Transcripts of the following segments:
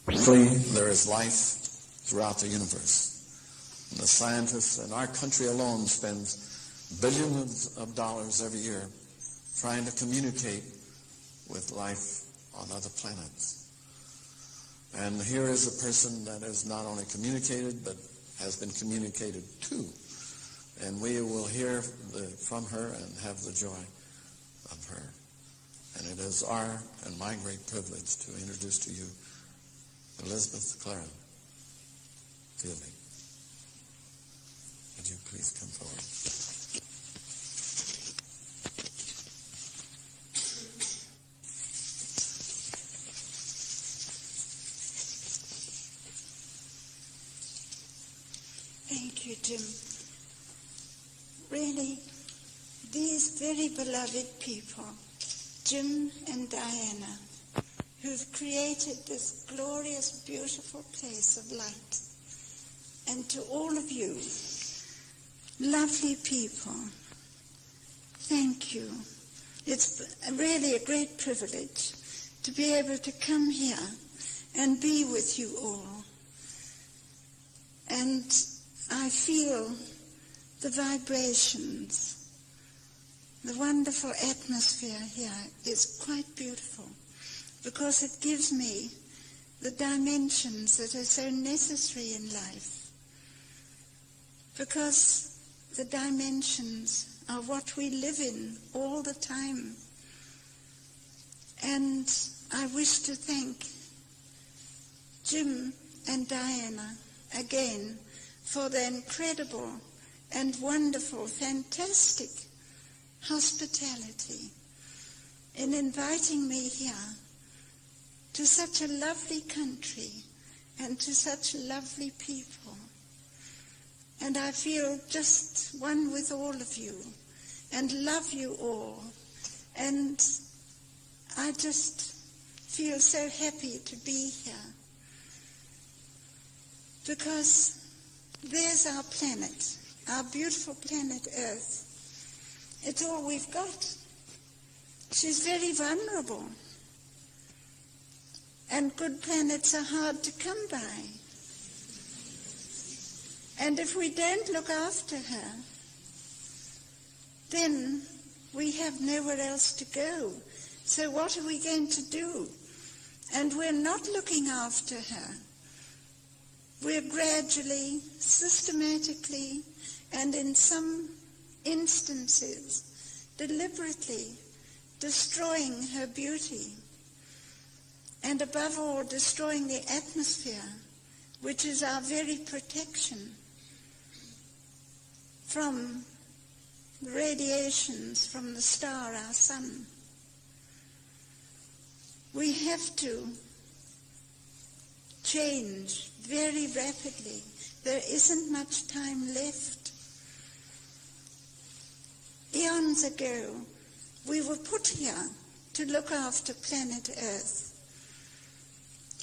There is life throughout the universe. And the scientists in our country alone spends billions of dollars every year trying to communicate with life on other planets. And here is a person that has not only communicated, but has been communicated to. And we will hear from her and have the joy of her. And it is our and my great privilege to introduce to you Elizabeth Klarer. Fielding. Would you please come forward? Thank you, Jim. Really, these very beloved people, Jim and Diana, who've created this glorious, beautiful place of light. And to all of you, lovely people, thank you. It's really a great privilege to be able to come here and be with you all. And I feel the vibrations, the wonderful atmosphere here is quite beautiful because it gives me the dimensions that are so necessary in life. Because the dimensions are what we live in all the time. And I wish to thank Jim and Diana again for their incredible and wonderful, fantastic hospitality in inviting me here to such a lovely country and to such lovely people. And I feel just one with all of you and love you all. And I just feel so happy to be here. Because there's our planet, our beautiful planet Earth. It's all we've got. She's very vulnerable. And good planets are hard to come by. And if we don't look after her, then we have nowhere else to go. So what are we going to do? And we're not looking after her. We're gradually, systematically, and in some instances, deliberately destroying her beauty. And above all, destroying the atmosphere, which is our very protection from the radiations from the star, our sun. We have to change very rapidly. There isn't much time left. Eons ago, we were put here to look after planet Earth.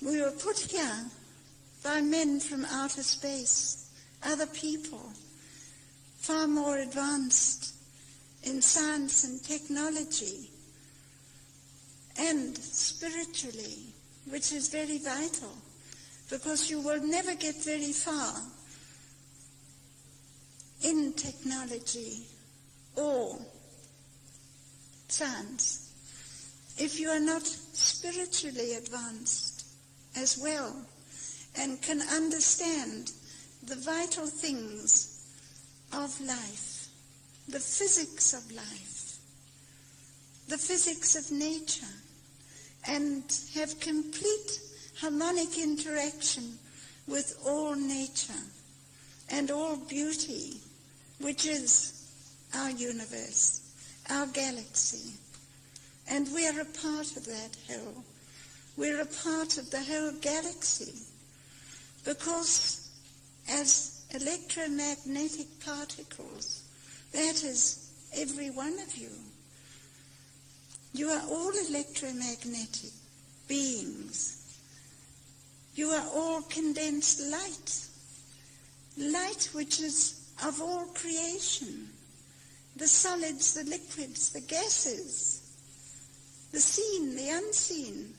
We were put here by men from outer space, other people, far more advanced in science and technology, and spiritually, which is very vital, because you will never get very far in technology or science if you are not spiritually advanced as well and can understand the vital things of life, the physics of life, the physics of nature, and have complete harmonic interaction with all nature and all beauty, which is our universe, our galaxy. And we are a part of that whole. We're a part of the whole galaxy because as electromagnetic particles, that is every one of you. You are all electromagnetic beings. You are all condensed light. Light which is of all creation. The solids, the liquids, the gases, the seen, the unseen.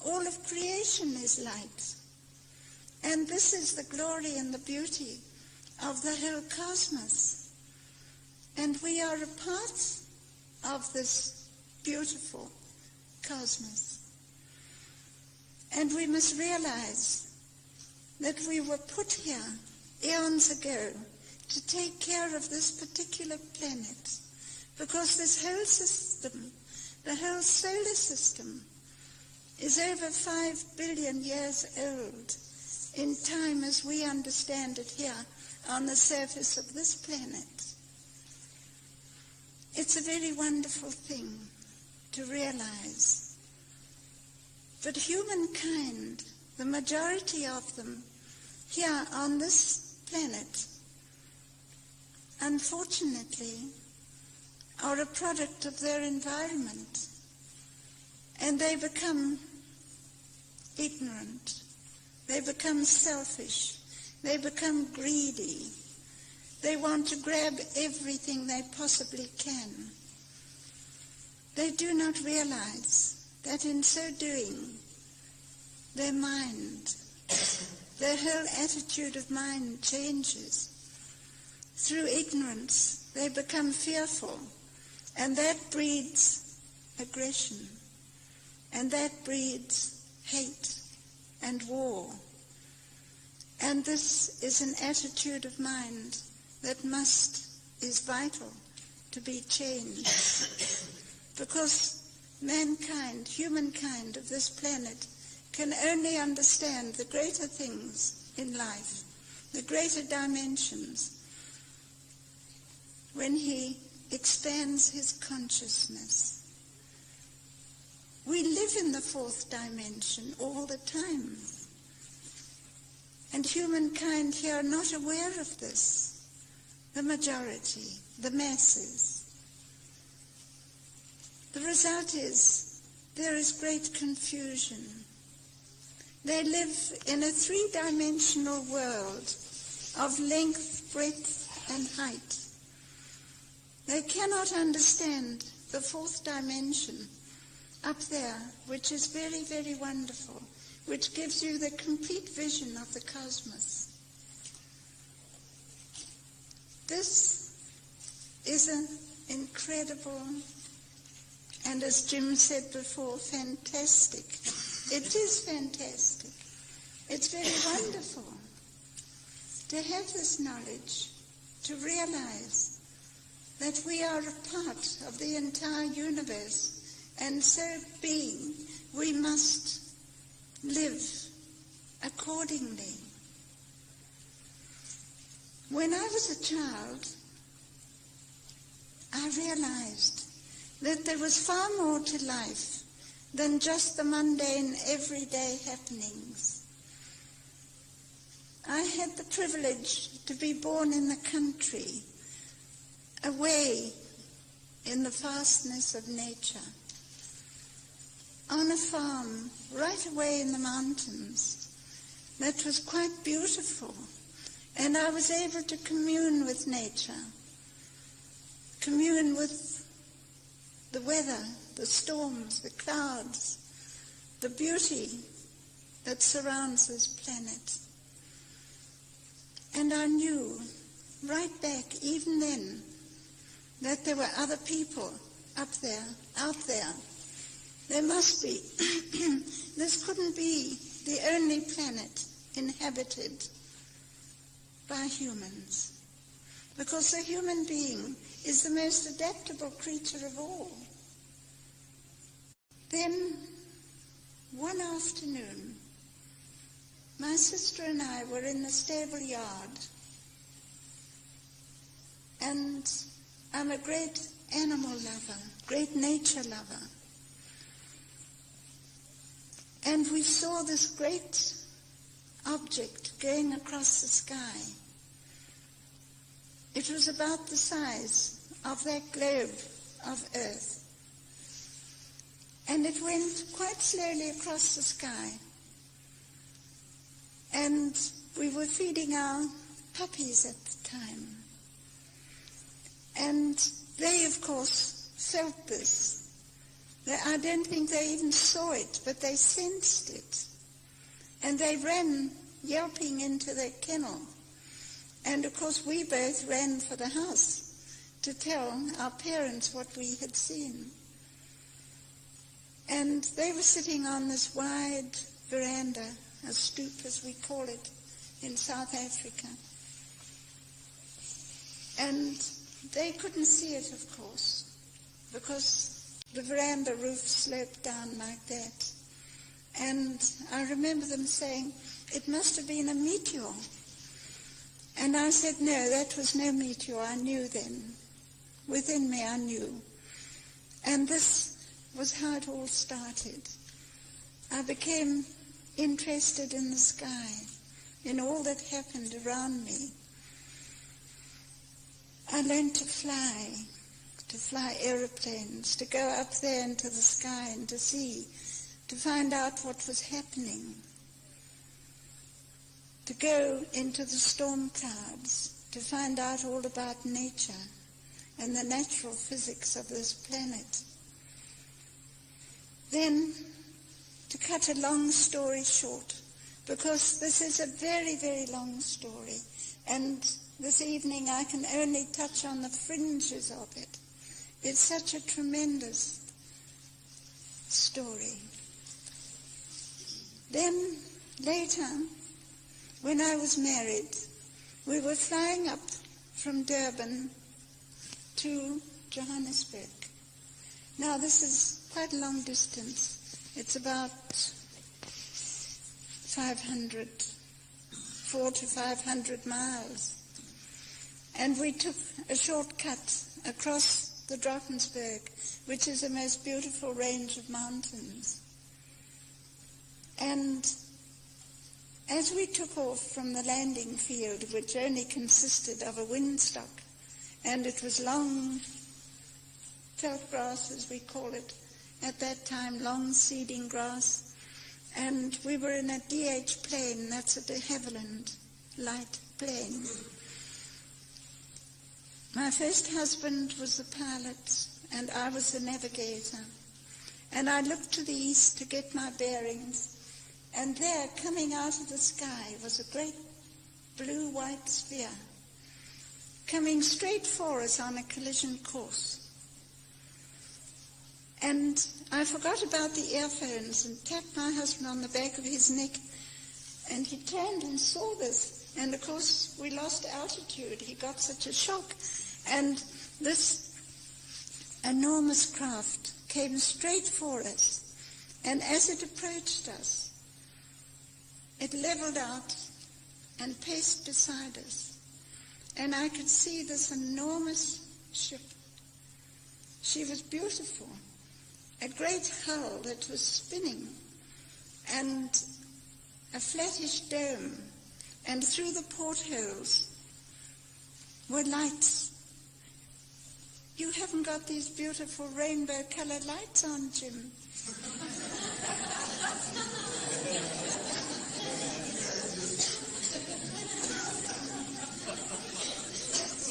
All of creation is light. And this is the glory and the beauty of the whole cosmos. And we are a part of this beautiful cosmos. And we must realize that we were put here eons ago to take care of this particular planet, because this whole system, the whole solar system, is over 5 billion years old in time as we understand it here on the surface of this planet. It's a very wonderful thing to realize. But humankind, the majority of them here on this planet, unfortunately, are a product of their environment, and they become ignorant, they become selfish, they become greedy, they want to grab everything they possibly can. They do not realize that in so doing, their mind, their whole attitude of mind changes. Through ignorance, they become fearful, and that breeds aggression, and that breeds hate and war. And this is an attitude of mind that is vital to be changed, because mankind, humankind of this planet, can only understand the greater things in life, the greater dimensions, when he expands his consciousness. We live in the fourth dimension all the time, and humankind here are not aware of this, the majority, the masses. The result is there is great confusion. They live in a three-dimensional world of length, breadth, and height. They cannot understand the fourth dimension up there, which is very, very wonderful, which gives you the complete vision of the cosmos. This is an incredible, and as Jim said before, fantastic. It is fantastic. It's very wonderful to have this knowledge, to realize that we are a part of the entire universe, and so being, we must live accordingly. When I was a child, I realized that there was far more to life than just the mundane, everyday happenings. I had the privilege to be born in the country, away in the fastness of nature, on a farm right away in the mountains that was quite beautiful, and I was able to commune with nature, commune with the weather, the storms, the clouds, the beauty that surrounds this planet. And I knew right back even then that there were other people up there, out there. There must be. This couldn't be the only planet inhabited by humans, because the human being is the most adaptable creature of all. Then, one afternoon, my sister and I were in the stable yard, and I'm a great animal lover, great nature lover. And we saw this great object going across the sky. It was about the size of that globe of Earth. And it went quite slowly across the sky. And we were feeding our puppies at the time. And they, of course, felt this. I don't think they even saw it, but they sensed it. And they ran yelping into their kennel. And of course we both ran for the house to tell our parents what we had seen. And they were sitting on this wide veranda, a stoop as we call it in South Africa. And they couldn't see it, of course, because the veranda roof sloped down like that. And I remember them saying, "It must have been a meteor." And I said, "No, that was no meteor." I knew then. Within me I knew. And this was how it all started. I became interested in the sky, in all that happened around me. I learned to fly aeroplanes, to go up there into the sky and to see, to find out what was happening, to go into the storm clouds, to find out all about nature and the natural physics of this planet. Then, to cut a long story short, because this is a very, very long story, and this evening I can only touch on the fringes of it. It's such a tremendous story. Then, later, when I was married, we were flying up from Durban to Johannesburg. Now, this is quite a long distance. It's about 400 to 500 miles. And we took a shortcut across the Drakensberg, which is the most beautiful range of mountains. And as we took off from the landing field, which only consisted of a windstock, and it was long veld grass, as we call it, at that time, long seeding grass, and we were in a DH plane, that's a de Havilland light plane. My first husband was the pilot, and I was the navigator. And I looked to the east to get my bearings, and there, coming out of the sky, was a great blue-white sphere, coming straight for us on a collision course. And I forgot about the earphones and tapped my husband on the back of his neck, and he turned and saw this. And of course, we lost altitude. He got such a shock. And this enormous craft came straight for us. And as it approached us, it leveled out and paced beside us. And I could see this enormous ship. She was beautiful. A great hull that was spinning, and a flattish dome, and through the portholes were lights. You haven't got these beautiful rainbow-colored lights on, Jim.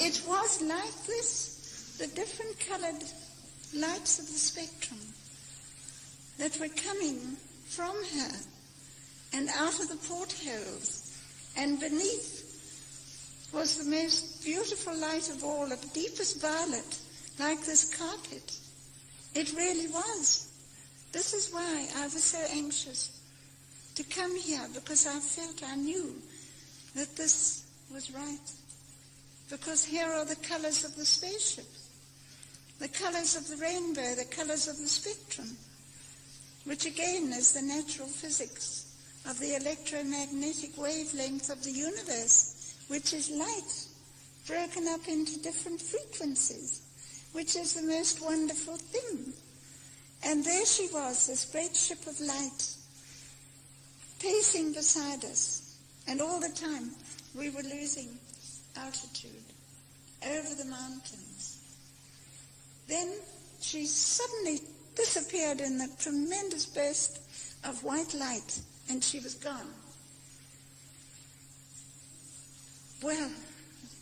It was like this, the different colored lights of the spectrum that were coming from her and out of the portholes, and beneath was the most beautiful light of all, of deepest violet, like this carpet. It really was. This is why I was so anxious to come here, because I knew that this was right. Because here are the colors of the spaceship, the colors of the rainbow, the colors of the spectrum, which again is the natural physics of the electromagnetic wavelength of the universe, which is light broken up into different frequencies, which is the most wonderful thing. And there she was, this great ship of light, pacing beside us. And all the time we were losing altitude over the mountains. Then she suddenly disappeared in a tremendous burst of white light, and she was gone. Well,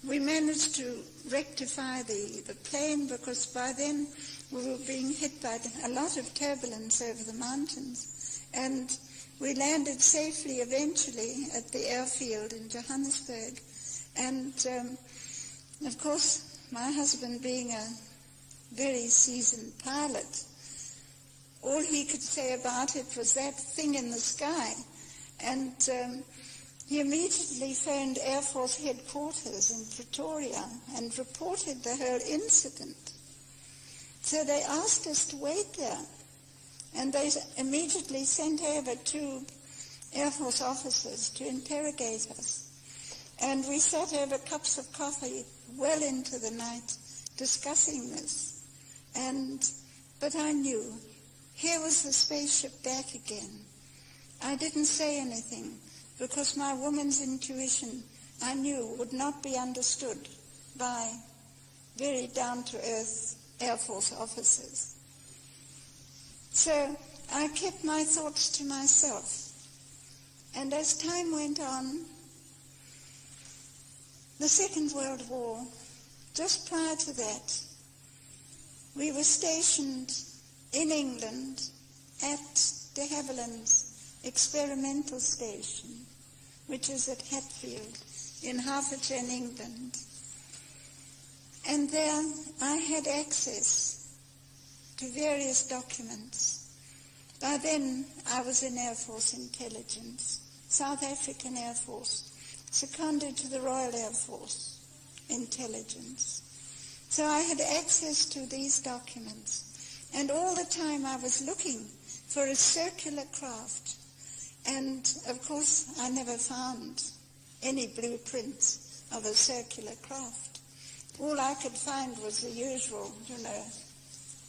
we managed to rectify the plane, because by then we were being hit by a lot of turbulence over the mountains, and we landed safely eventually at the airfield in Johannesburg. And of course, my husband, being a very seasoned pilot, all he could say about it was that thing in the sky. And he immediately phoned Air Force headquarters in Pretoria and reported the whole incident. So they asked us to wait there. And they immediately sent over 2 Air Force officers to interrogate us. And we sat over cups of coffee well into the night discussing this. But I knew, here was the spaceship back again. I didn't say anything because my woman's intuition, I knew, would not be understood by very down-to-earth Air Force officers. So I kept my thoughts to myself. And as time went on, the Second World War, just prior to that, we were stationed in England at de Havilland's experimental station, which is at Hatfield in Hertfordshire, England. And there I had access to various documents. By then I was in Air Force Intelligence, South African Air Force, seconded to the Royal Air Force Intelligence. So I had access to these documents. And all the time I was looking for a circular craft. And of course I never found any blueprints of a circular craft. All I could find was the usual,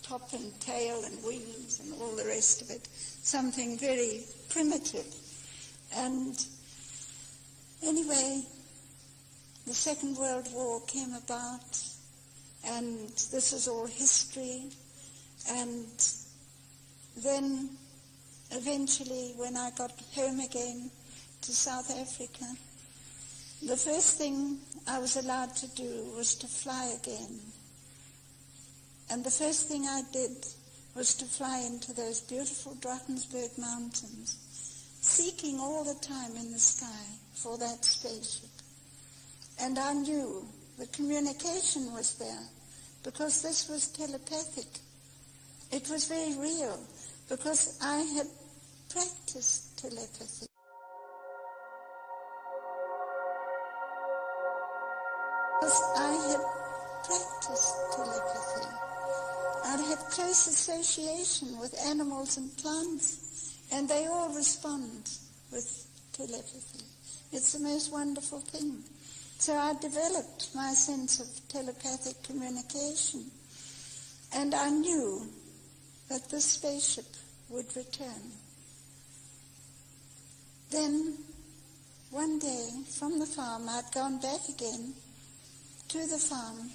top and tail and wings and all the rest of it. Something very primitive. And anyway, the Second World War came about, and this is all history. And then eventually, when I got home again to South Africa, the first thing I was allowed to do was to fly again. And the first thing I did was to fly into those beautiful Drakensberg mountains, seeking all the time in the sky for that spaceship. And I knew the communication was there because this was telepathic. It was very real because I had practiced telepathy. Because I had practiced telepathy. I had close association with animals and plants, and they all respond with telepathy. It's the most wonderful thing. So I developed my sense of telepathic communication, and I knew that this spaceship would return. Then, one day, from the farm, I'd gone back again to the farm,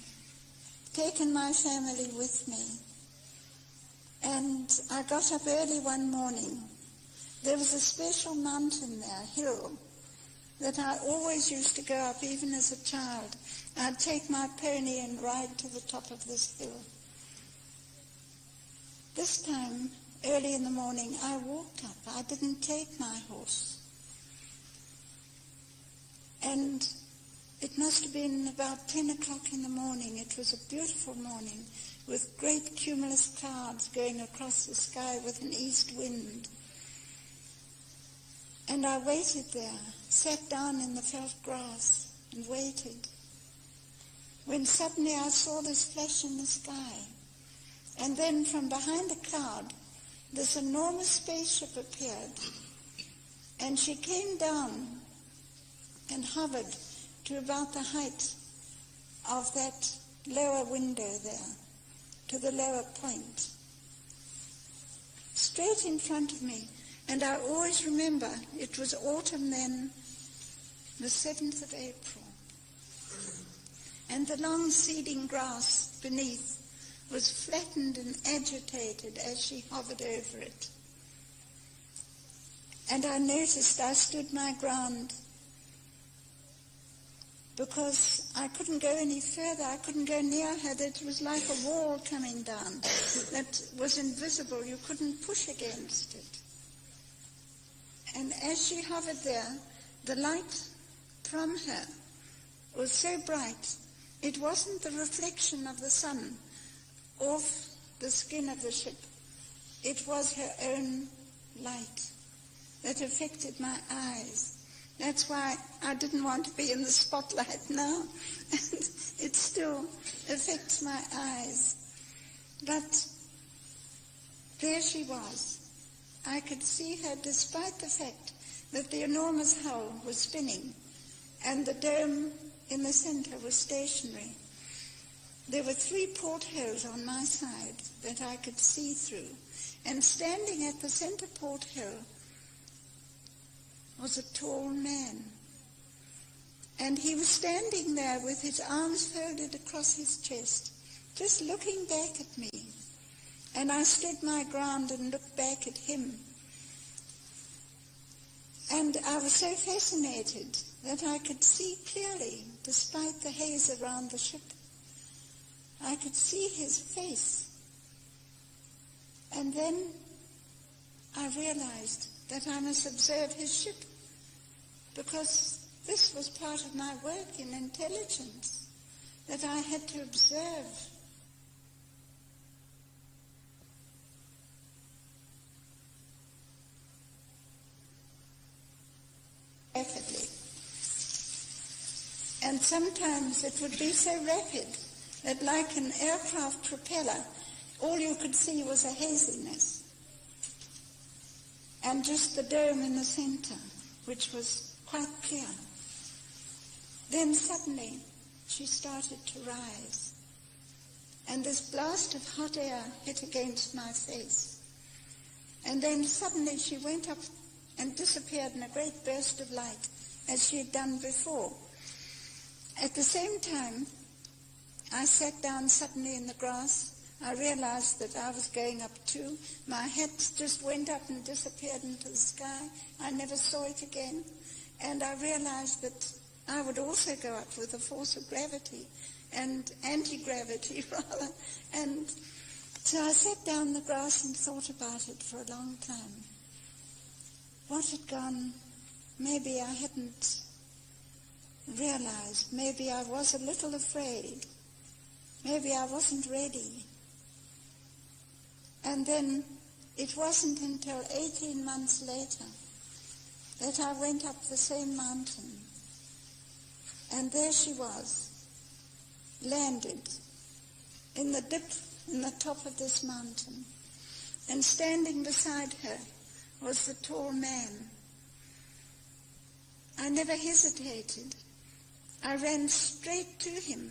taken my family with me, and I got up early one morning. There was a special mountain there, hill, that I always used to go up, even as a child. I'd take my pony and ride to the top of this hill. This time, early in the morning, I walked up. I didn't take my horse. And it must have been about 10 o'clock in the morning. It was a beautiful morning with great cumulus clouds going across the sky with an east wind. And I waited there, sat down in the felt grass and waited. When suddenly I saw this flash in the sky. And then from behind a cloud, this enormous spaceship appeared. And she came down and hovered to about the height of that lower window there, to the lower point, straight in front of me. And I always remember, it was autumn then, the 7th of April, and the long seeding grass beneath was flattened and agitated as she hovered over it. And I noticed I stood my ground, because I couldn't go any further. I couldn't go near her. That was like a wall coming down that was invisible. You couldn't push against it. And as she hovered there, the light from her was so bright, it wasn't the reflection of the sun off the skin of the ship. It was her own light that affected my eyes. That's why I didn't want to be in the spotlight now. And it still affects my eyes. But there she was. I could see her despite the fact that the enormous hull was spinning and the dome in the center was stationary. There were 3 portholes on my side that I could see through. And standing at the center porthole was a tall man. And he was standing there with his arms folded across his chest, just looking back at me. And I stood my ground and looked back at him. And I was so fascinated that I could see clearly, despite the haze around the ship. I could see his face. And then I realized that I must observe his ship, because this was part of my work in intelligence, that I had to observe. Rapidly. And sometimes it would be so rapid that, like an aircraft propeller, all you could see was a haziness. And just the dome in the center, which was quite clear. Then suddenly she started to rise. And this blast of hot air hit against my face. And then suddenly she went up and disappeared in a great burst of light, as she had done before. At the same time, I sat down suddenly in the grass. I realized that I was going up too. My head just went up and disappeared into the sky. I never saw it again. And I realized that I would also go up with the force of gravity, and anti-gravity rather. And so I sat down in the grass and thought about it for a long time. What had gone? Maybe I hadn't realized. Maybe I was a little afraid. Maybe I wasn't ready. And then it wasn't until 18 months later that I went up the same mountain. And there she was, landed in the dip in the top of this mountain. And standing beside her was the tall man. I never hesitated. I ran straight to him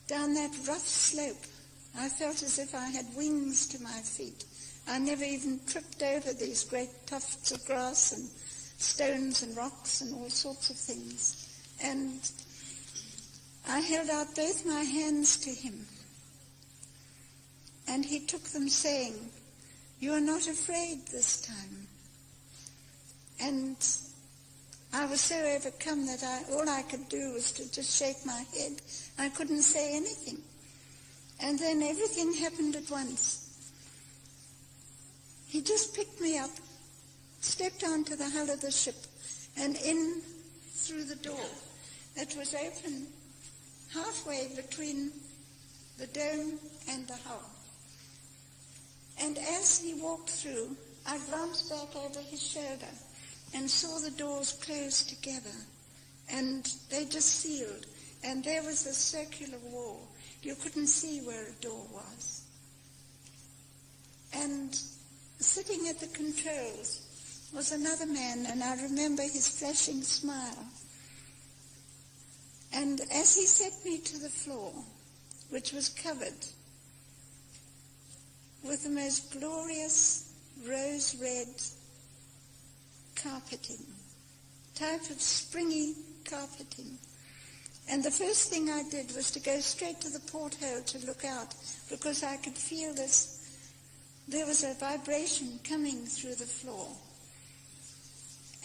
down that rough slope. I felt as if I had wings to my feet. I never even tripped over these great tufts of grass and stones and rocks and all sorts of things. And I held out both my hands to him. And he took them, saying, "You are not afraid this time." And I was so overcome that all I could do was to just shake my head. I couldn't say anything. And then everything happened at once. He just picked me up, stepped onto the hull of the ship, and in through the door that was open halfway between the dome and the hull. And as he walked through, I glanced back over his shoulder and saw the doors close together, and they just sealed, and there was a circular wall. You couldn't see where a door was. And sitting at the controls was another man, and I remember his flashing smile. And as he set me to the floor, which was covered with the most glorious rose-red carpeting, type of springy carpeting. And the first thing I did was to go straight to the porthole to look out, because I could feel this, there was a vibration coming through the floor.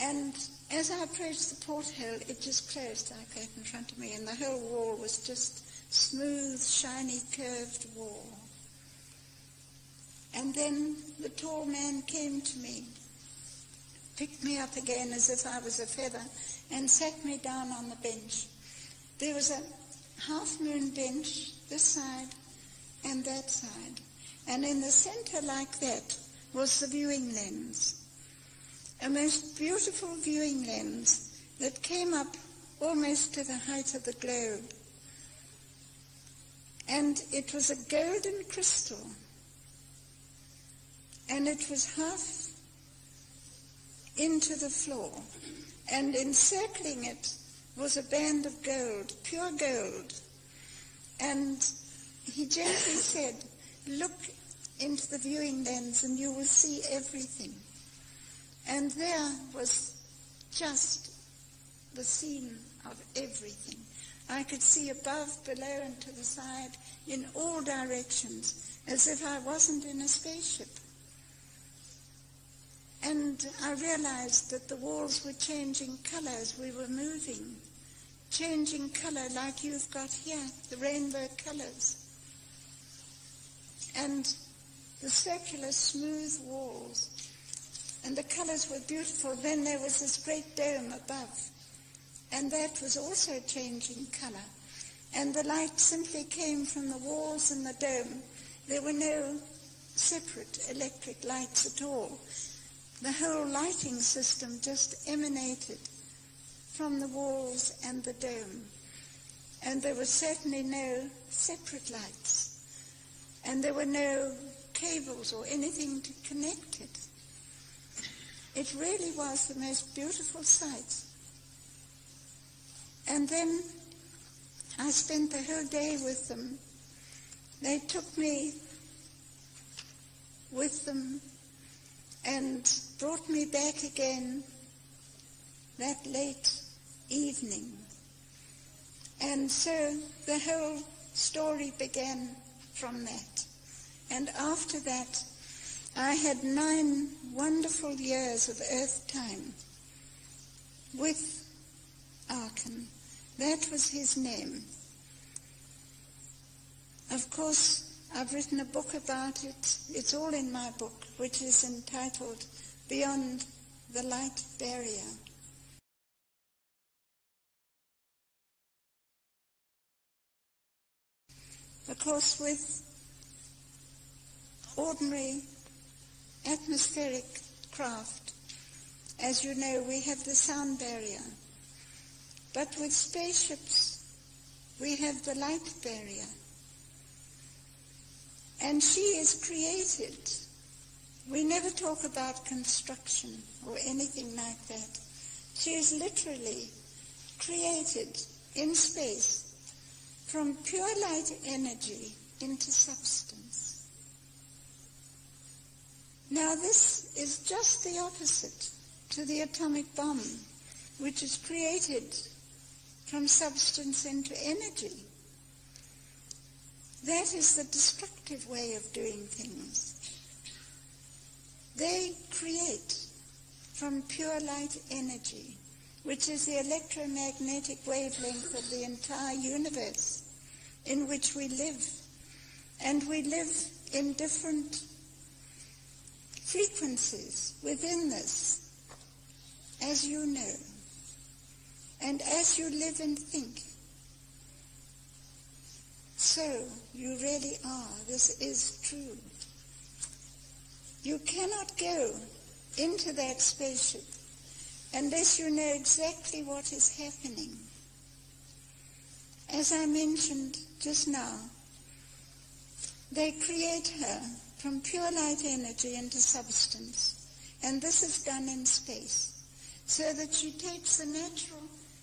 And as I approached the porthole, it just closed like that in front of me, and the whole wall was just smooth, shiny, curved wall. And then the tall man came to me, picked me up again as if I was a feather, and sat me down on the bench. There was a half-moon bench, this side and that side. And in the center, like that, was the viewing lens. A most beautiful viewing lens that came up almost to the height of the globe. And it was a golden crystal. And it was half into the floor. And encircling it was a band of gold, pure gold. And he gently said, look into the viewing lens and you will see everything. And there was just the scene of everything. I could see above, below, and to the side, in all directions, as if I wasn't in a spaceship. And I realized that the walls were changing color as we were moving, changing color like you've got here, the rainbow colors. And the circular smooth walls. And the colors were beautiful. Then there was this great dome above, and that was also changing color. And the light simply came from the walls and the dome. There were no separate electric lights at all. The whole lighting system just emanated from the walls and the dome. And there was certainly no separate lights. And there were no cables or anything to connect it. It really was the most beautiful sight. And then I spent the whole day with them. They took me with them and brought me back again that late evening. And so the whole story began from that. And after that, I had 9 wonderful years of Earth time with Arkan. That was his name. Of course, I've written a book about it. It's all in my book, which is entitled Beyond the Light Barrier. Of course, with ordinary atmospheric craft, as you know, we have the sound barrier. But with spaceships, we have the light barrier. And she is created. We never talk about construction or anything like that. She is literally created in space from pure light energy into substance. Now this is just the opposite to the atomic bomb, which is created from substance into energy. That is the destructive way of doing things. They create from pure light energy, which is the electromagnetic wavelength of the entire universe in which we live. And we live in different frequencies within this, as you know, and as you live and think. So you really are. This is true. You cannot go into that spaceship unless you know exactly what is happening. As I mentioned just now, they create her from pure light energy into substance, and this is done in space, so that she takes the natural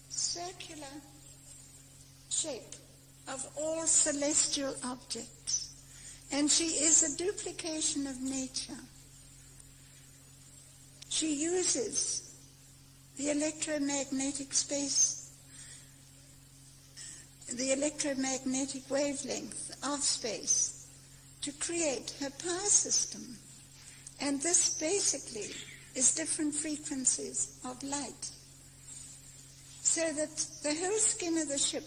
circular shape of all celestial objects, and she is a duplication of nature. She uses the electromagnetic space, the electromagnetic wavelength of space to create her power system. And this basically is different frequencies of light. So that the whole skin of the ship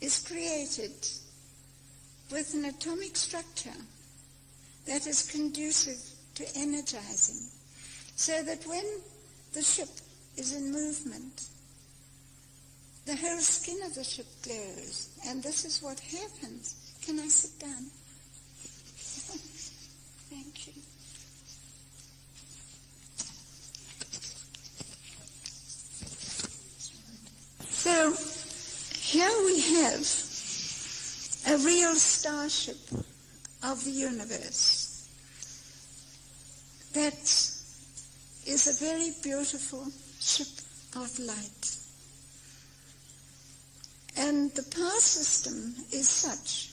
is created with an atomic structure that is conducive to energizing. So that when the ship is in movement, the whole skin of the ship glows. And this is what happens. Can I sit down? Thank you. So here we have a real starship of the universe that is a very beautiful ship of light. And the power system is such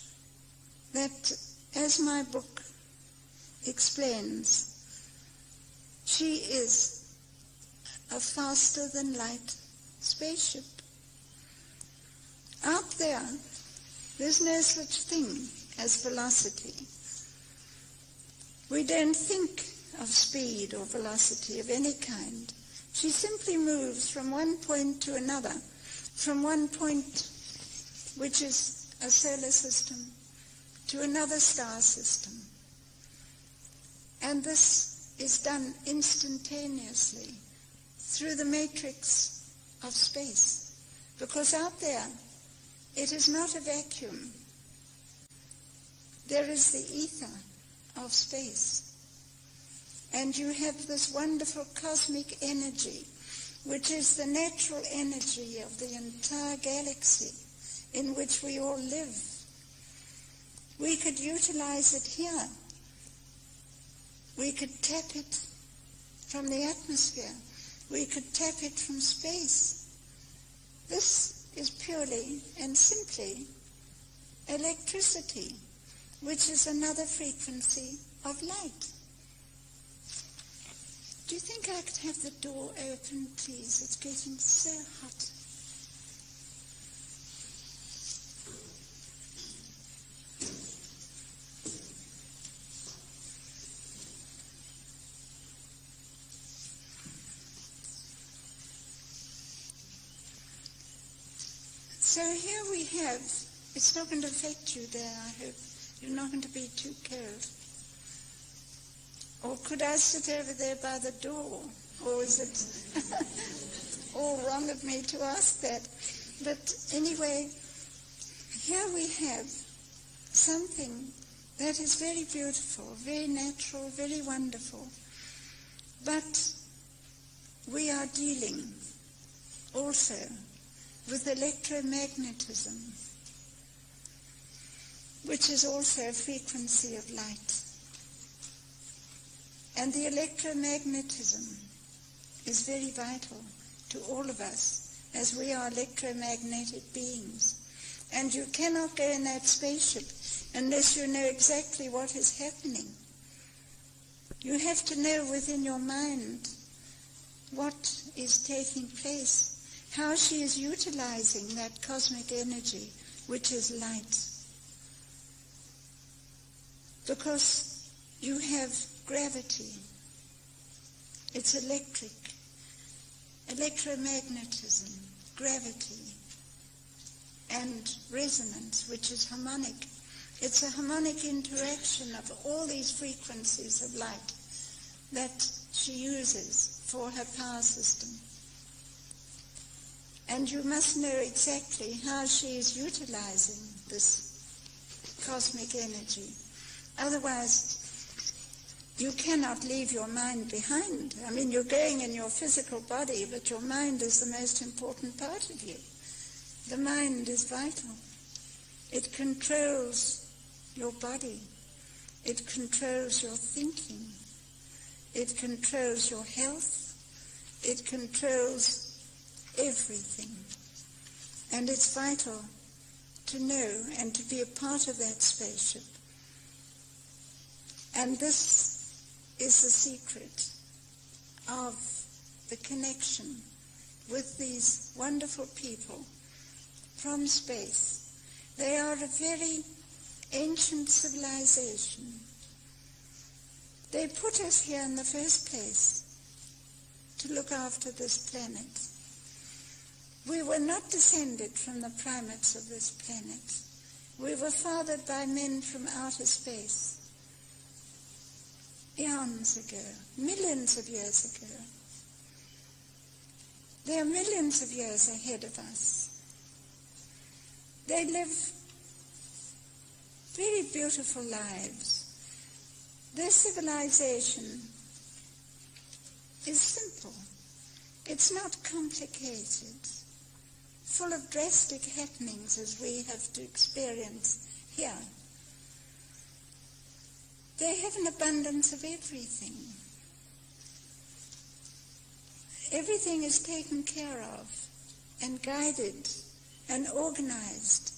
that, as my book explains, she is a faster-than-light spaceship. Out there, there's no such thing as velocity. We don't think of speed or velocity of any kind. She simply moves from one point to another, from one point, which is a solar system, to another star system. And this is done instantaneously through the matrix of space, because out there, it is not a vacuum. There is the ether of space. And you have this wonderful cosmic energy, which is the natural energy of the entire galaxy in which we all live. We could utilize it here. We could tap it from the atmosphere. We could tap it from space. This is purely and simply electricity, which is another frequency of light. Do you think I could have the door open, please? It's getting so hot. So here we have, it's not going to affect you there, I hope. You're not going to be too cold. Or could I sit over there by the door? Or is it all wrong of me to ask that? But anyway, here we have something that is very beautiful, very natural, very wonderful. But we are dealing also with electromagnetism, which is also a frequency of light. And the electromagnetism is very vital to all of us, as we are electromagnetic beings. And you cannot go in that spaceship unless you know exactly what is happening. You have to know within your mind what is taking place, how she is utilizing that cosmic energy, which is light. Because you have gravity. It's electric. Electromagnetism, gravity, and resonance, which is harmonic. It's a harmonic interaction of all these frequencies of light that she uses for her power system. And you must know exactly how she is utilizing this cosmic energy. Otherwise, you cannot leave your mind behind. I mean, you're going in your physical body, but your mind is the most important part of you. The mind is vital. It controls your body. It controls your thinking. It controls your health. It controls everything. And it's vital to know and to be a part of that spaceship. And this is the secret of the connection with these wonderful people from space. They are a very ancient civilization. They put us here in the first place to look after this planet. We were not descended from the primates of this planet. We were fathered by men from outer space. Eons ago, millions of years ago. They are millions of years ahead of us. They live very beautiful lives. Their civilization is simple. It's not complicated, full of drastic happenings as we have to experience here. They have an abundance of everything. Everything is taken care of and guided and organized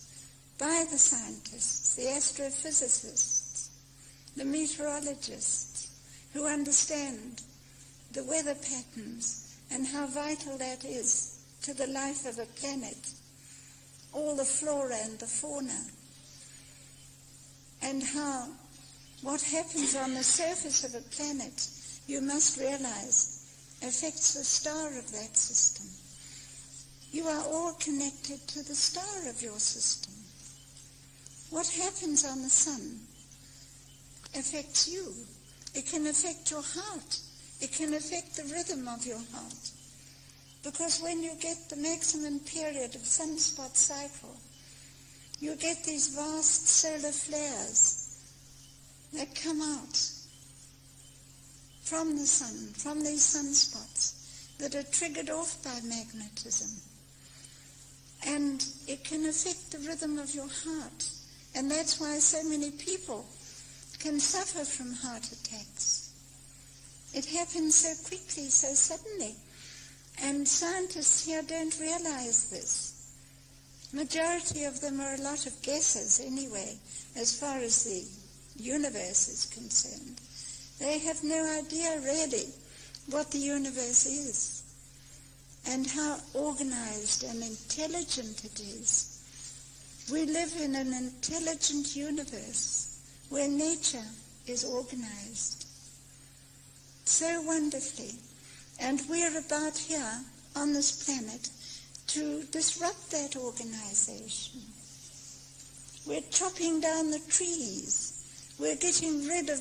by the scientists, the astrophysicists, the meteorologists, who understand the weather patterns and how vital that is to the life of a planet, all the flora and the fauna, and how what happens on the surface of a planet, you must realize, affects the star of that system. You are all connected to the star of your system. What happens on the sun affects you. It can affect your heart. It can affect the rhythm of your heart. Because when you get the maximum period of sunspot cycle, you get these vast solar flares that come out from the sun, from these sunspots that are triggered off by magnetism. And it can affect the rhythm of your heart. And that's why so many people can suffer from heart attacks. It happens so quickly, so suddenly. And scientists here don't realize this. Majority of them are a lot of guessers anyway, as far as the universe is concerned. They have no idea really what the universe is and how organized and intelligent it is. We live in an intelligent universe where nature is organized so wonderfully. And we're about here on this planet to disrupt that organization. We're chopping down the trees. We're getting rid of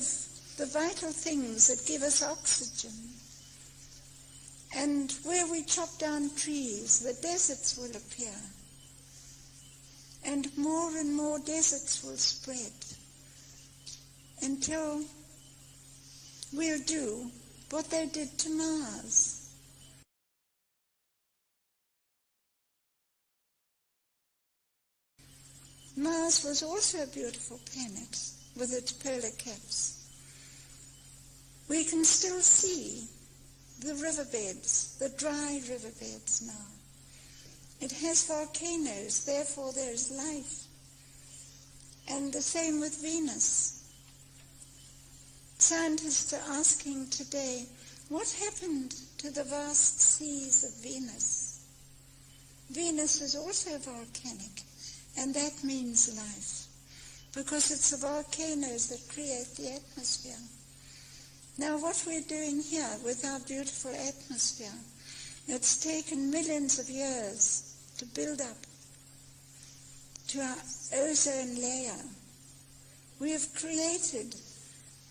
the vital things that give us oxygen. And where we chop down trees, the deserts will appear. And more deserts will spread until we'll do what they did to Mars. Mars was also a beautiful planet with its polar caps. We can still see the riverbeds, the dry riverbeds now. It has volcanoes, therefore there is life. And the same with Venus. Scientists are asking today, what happened to the vast seas of Venus? Venus is also volcanic, and that means life, because it's the volcanoes that create the atmosphere. Now what we're doing here with our beautiful atmosphere, it's taken millions of years to build up to our ozone layer. We have created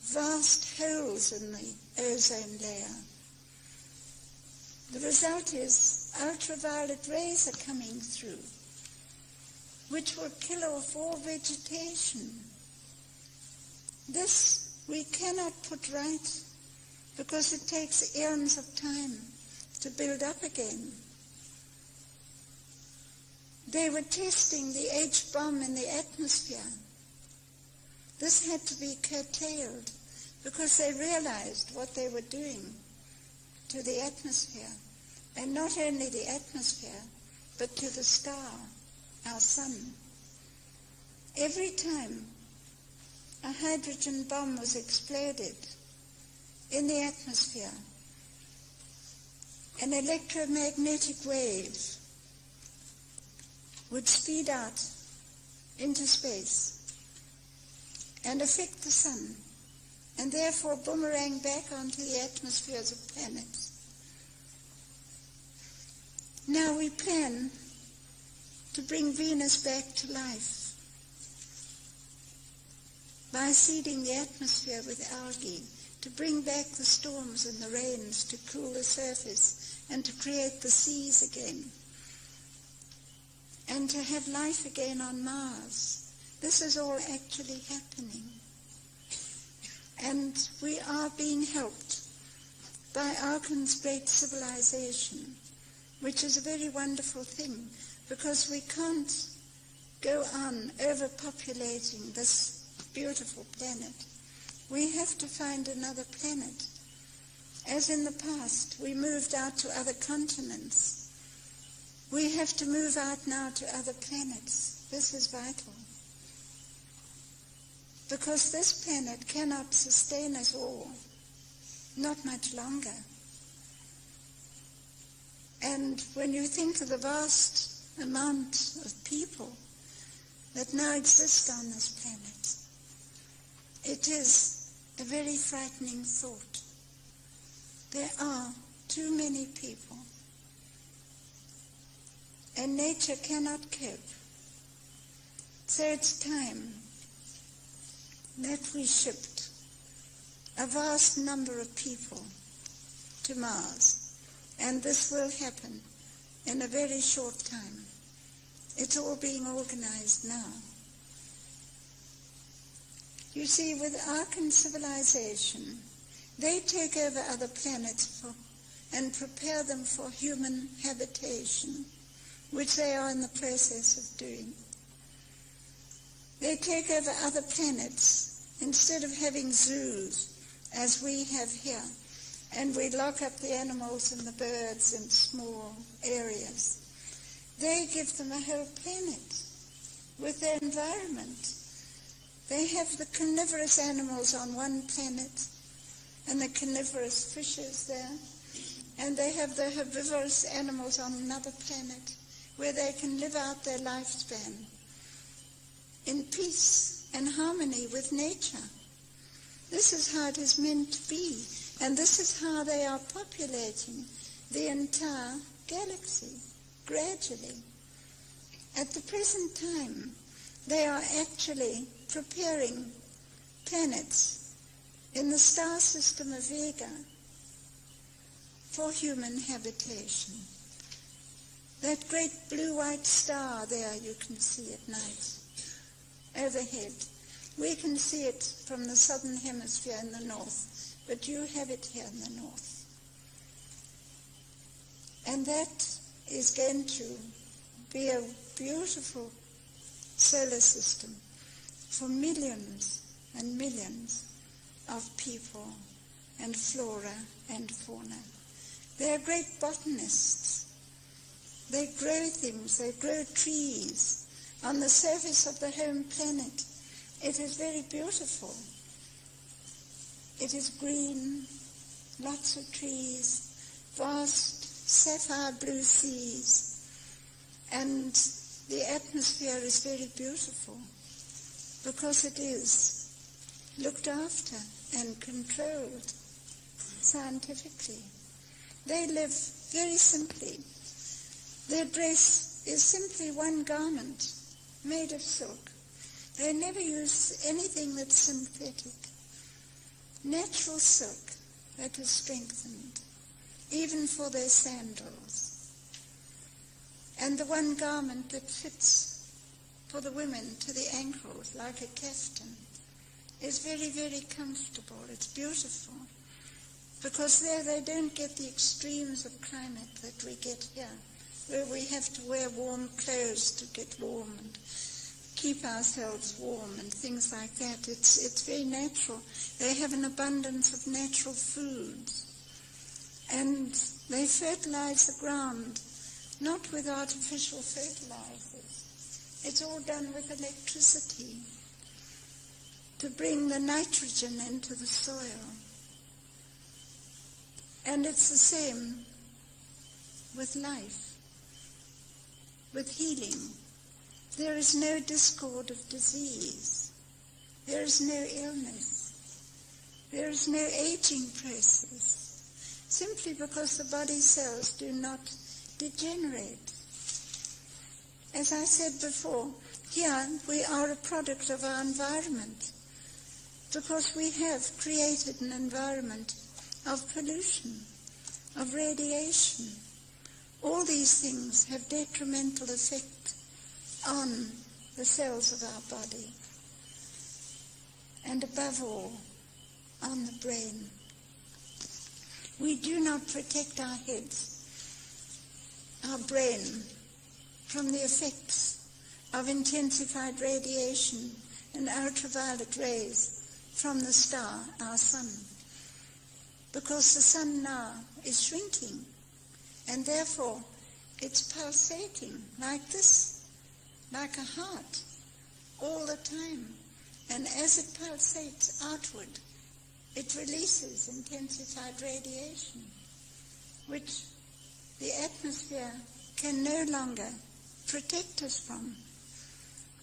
vast holes in the ozone layer. The result is ultraviolet rays are coming through, which will kill off all vegetation. This we cannot put right because it takes eons of time to build up again. They were testing the H-bomb in the atmosphere. This had to be curtailed because they realized what they were doing to the atmosphere. And not only the atmosphere, but to the star, our sun. Every time a hydrogen bomb was exploded in the atmosphere, an electromagnetic wave would speed out into space and affect the sun, and therefore boomerang back onto the atmospheres of planets. Now we plan to bring Venus back to life by seeding the atmosphere with algae, to bring back the storms and the rains, to cool the surface and to create the seas again, and to have life again on Mars. This is all actually happening. And we are being helped by Arkan's great civilization, which is a very wonderful thing, because we can't go on overpopulating this beautiful planet. We have to find another planet. As in the past, we moved out to other continents. We have to move out now to other planets. This is vital. Because this planet cannot sustain us all, not much longer. And when you think of the vast amount of people that now exist on this planet, it is a very frightening thought. There are too many people, and nature cannot cope. So it's time that we shipped a vast number of people to Mars, and this will happen in a very short time. It's all being organized now. You see, with Arkan civilization, they take over other planets and prepare them for human habitation, which they are in the process of doing. They take over other planets instead of having zoos, as we have here, and we lock up the animals and the birds in small areas. They give them a whole planet with their environment. They have the carnivorous animals on one planet and the carnivorous fishes there, and they have the herbivorous animals on another planet where they can live out their lifespan in peace and harmony with nature. This is how it is meant to be, and this is how they are populating the entire galaxy, gradually. At the present time, they are actually preparing planets in the star system of Vega for human habitation. That great blue-white star there you can see at night overhead. We can see it from the southern hemisphere in the north, but you have it here in the north. And that is going to be a beautiful solar system for millions and millions of people and flora and fauna. They are great botanists. They grow things, they grow trees on the surface of the home planet. It is very beautiful. It is green, lots of trees, vast sapphire blue seas, and the atmosphere is very beautiful because it is looked after and controlled scientifically. They live very simply. Their dress is simply one garment made of silk. They never use anything that's synthetic. Natural silk that is strengthened, even for their sandals. And the one garment that fits for the women to the ankles like a kaftan is very, very comfortable. It's beautiful. Because there they don't get the extremes of climate that we get here, where we have to wear warm clothes to get warm and keep ourselves warm and things like that. It's very natural. They have an abundance of natural foods. And they fertilize the ground, not with artificial fertilizers. It's all done with electricity to bring the nitrogen into the soil. And it's the same with life, with healing. There is no discord of disease. There is no illness. There is no aging process, simply because the body cells do not degenerate. As I said before, here we are a product of our environment because we have created an environment of pollution, of radiation. All these things have detrimental effect on the cells of our body, and above all, on the brain. We do not protect our heads, our brain, from the effects of intensified radiation and ultraviolet rays from the star, our sun, because the sun now is shrinking, and therefore it's pulsating like this, like a heart, all the time. And as it pulsates outward, it releases intensified radiation, which the atmosphere can no longer protect us from,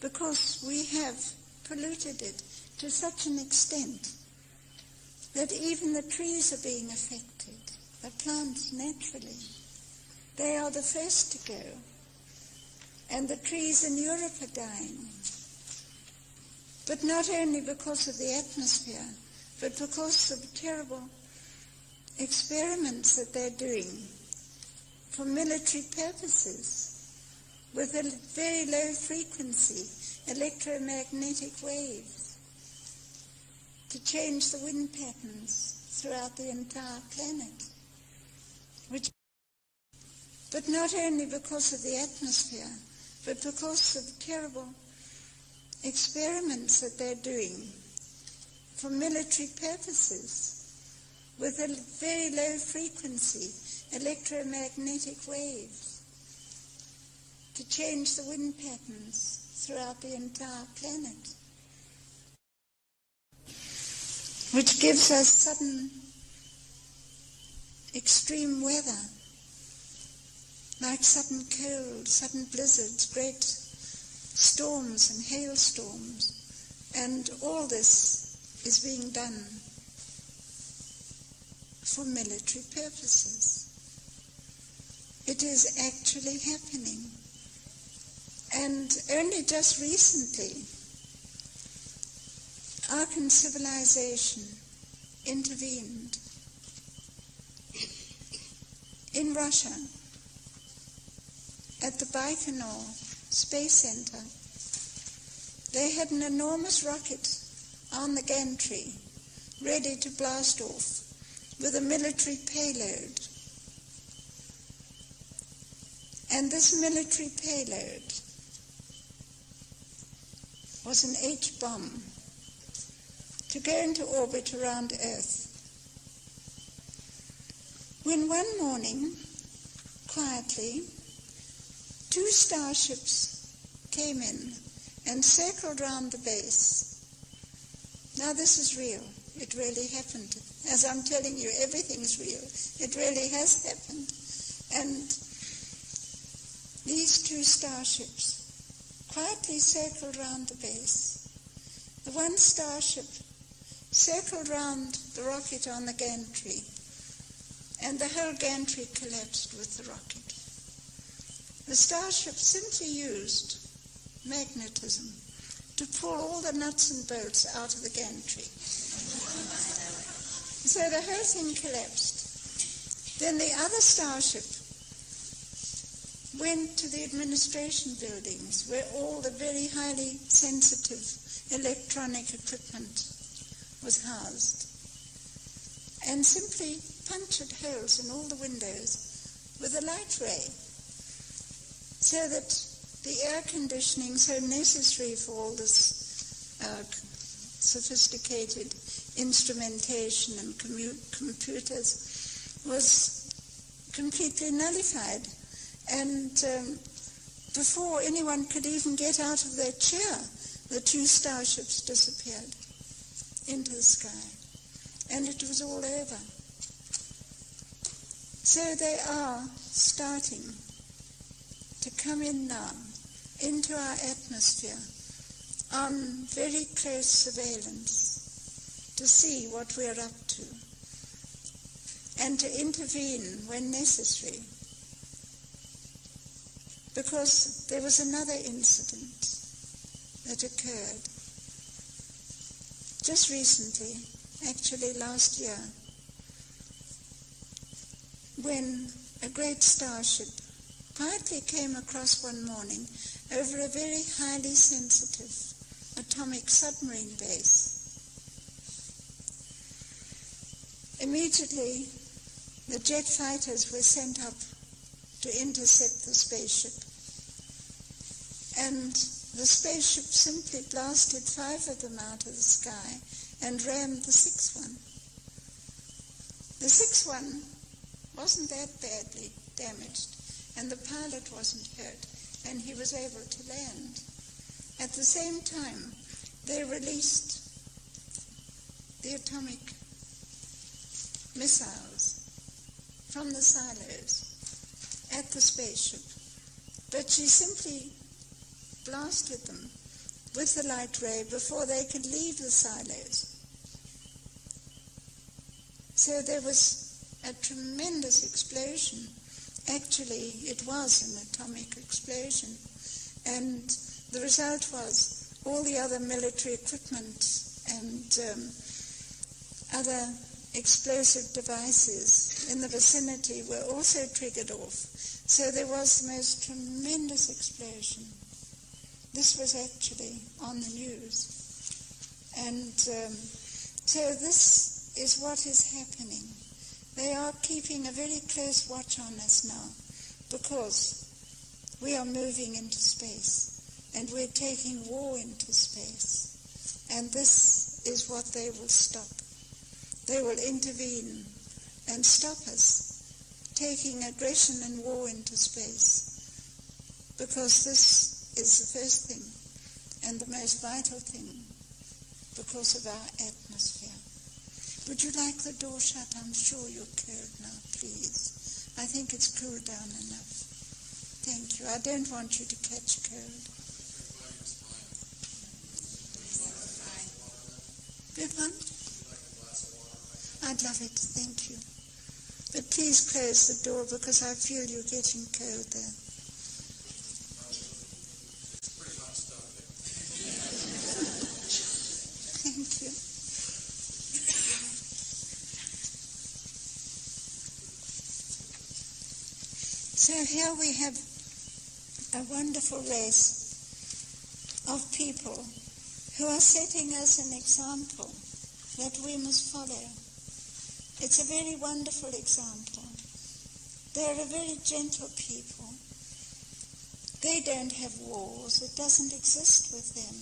because we have polluted it to such an extent that even the trees are being affected, the plants naturally. They are the first to go, and the trees in Europe are dying. But not only because of the atmosphere, but because of terrible experiments that they're doing for military purposes with a very low frequency electromagnetic waves to change the wind patterns throughout the entire planet. But not only because of the atmosphere, but because of terrible experiments that they're doing for military purposes with a very low frequency electromagnetic waves to change the wind patterns throughout the entire planet, which gives us sudden extreme weather, like sudden cold, sudden blizzards, great storms and hailstorms, and all this is being done for military purposes. It is actually happening. And only just recently, Arkan civilization intervened. In Russia, at the Baikonur Space Center, they had an enormous rocket on the gantry, ready to blast off with a military payload. And this military payload was an H-bomb to go into orbit around Earth. When one morning, quietly, 2 starships came in and circled round the base. Now this is real. It really happened. As I'm telling you, everything's real. It really has happened. And these 2 starships quietly circled round the base. The one starship circled round the rocket on the gantry, and the whole gantry collapsed with the rocket. The starship simply used magnetism to pull all the nuts and bolts out of the gantry. So the whole thing collapsed. Then the other starship went to the administration buildings where all the very highly sensitive electronic equipment was housed, and simply punctured holes in all the windows with a light ray, so that the air conditioning so necessary for all this sophisticated instrumentation and computers was completely nullified. And before anyone could even get out of their chair, the 2 starships disappeared into the sky, and it was all over. So they are starting to come in now into our atmosphere on very close surveillance to see what we're up to and to intervene when necessary. because there was another incident that occurred just recently, actually last year, when a great starship quietly came across one morning over a very highly sensitive atomic submarine base. Immediately, the jet fighters were sent up to intercept the spaceship. And the spaceship simply blasted 5 of them out of the sky and rammed the 6th one. The 6th one wasn't that badly damaged, and the pilot wasn't hurt, and he was able to land. At the same time, they released the atomic missiles from the silos at the spaceship, but she simply blasted them with the light ray before they could leave the silos. So there was a tremendous explosion. Actually, it was an atomic explosion, and the result was all the other military equipment and other explosive devices in the vicinity were also triggered off. So there was the most tremendous explosion. This was actually on the news. And so this is what is happening. They are keeping a very close watch on us now because we are moving into space and we're taking war into space. And this is what they will stop. They will intervene and stop us taking aggression and war into space, because this is the first thing and the most vital thing because of our atmosphere. Would you like the door shut? I'm sure you're cold now, please. I think it's cooled down enough. Thank you. I don't want you to catch cold. Good one? I'd love it, thank you. But please close the door because I feel you're getting cold there. Thank you. So here we have a wonderful race of people who are setting us an example that we must follow. It's a very wonderful example. They're a very gentle people. They don't have wars. It doesn't exist with them.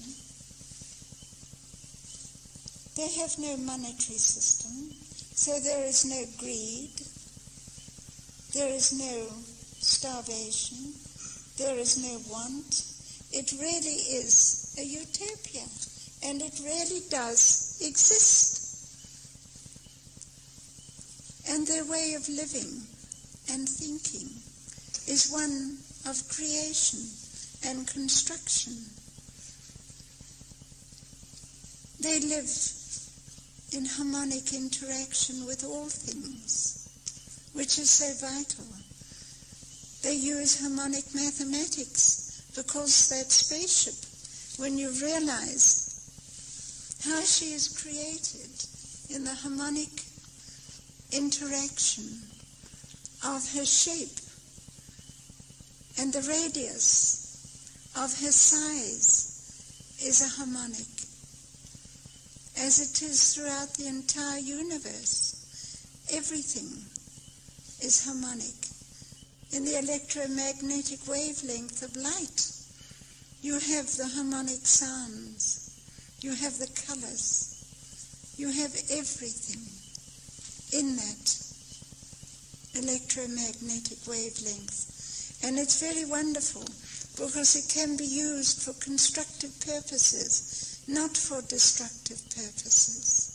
They have no monetary system, so there is no greed. There is no starvation. There is no want. It really is a utopia, and it really does exist. And their way of living and thinking is one of creation and construction. They live in harmonic interaction with all things, which is so vital. They use harmonic mathematics because that spaceship, when you realize how she is created in the harmonic interaction of her shape and the radius of her size is a harmonic, as it is throughout the entire universe. Everything is harmonic. In the electromagnetic wavelength of light, you have the harmonic sounds, you have the colors, you have everything in that electromagnetic wavelength. And it's very wonderful because it can be used for constructive purposes, not for destructive purposes.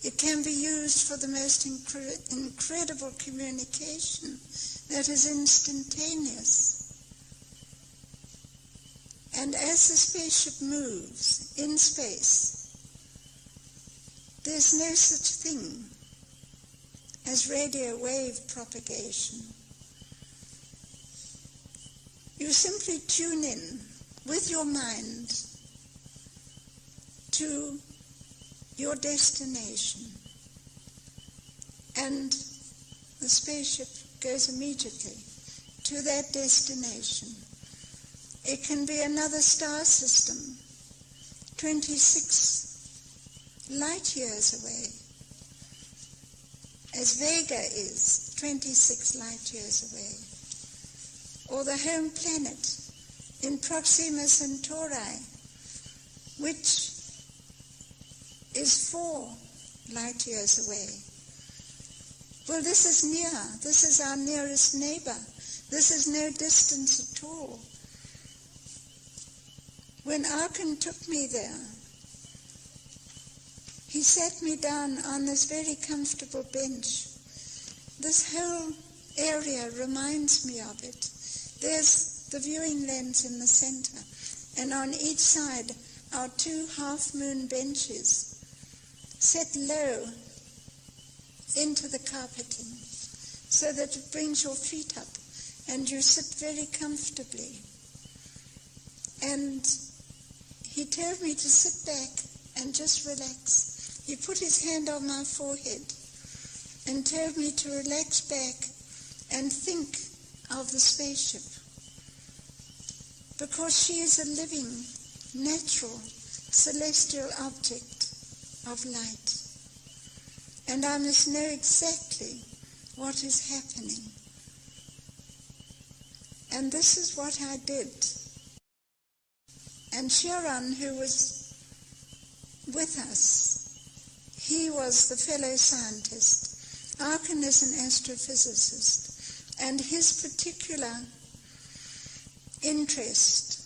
It can be used for the most incredible communication that is instantaneous. And as the spaceship moves in space, there's no such thing as radio wave propagation. You simply tune in with your mind to your destination, and the spaceship goes immediately to that destination. It can be another star system, 26 light years away, as Vega is 26 light years away, or the home planet in Proxima Centauri, which is 4 light years away. Well, this is near. This is our nearest neighbor. This is no distance at all. When Arkan took me there, he sat me down on this very comfortable bench. This whole area reminds me of it. There's the viewing lens in the center, and on each side are 2 half-moon benches set low into the carpeting so that it brings your feet up and you sit very comfortably. And he told me to sit back and just relax. He put his hand on my forehead and told me to relax back and think of the spaceship, because she is a living, natural, celestial object of light. And I must know exactly what is happening. And this is what I did. And Sharon, who was with us, he was the fellow scientist. Arkan is an astrophysicist, and his particular interest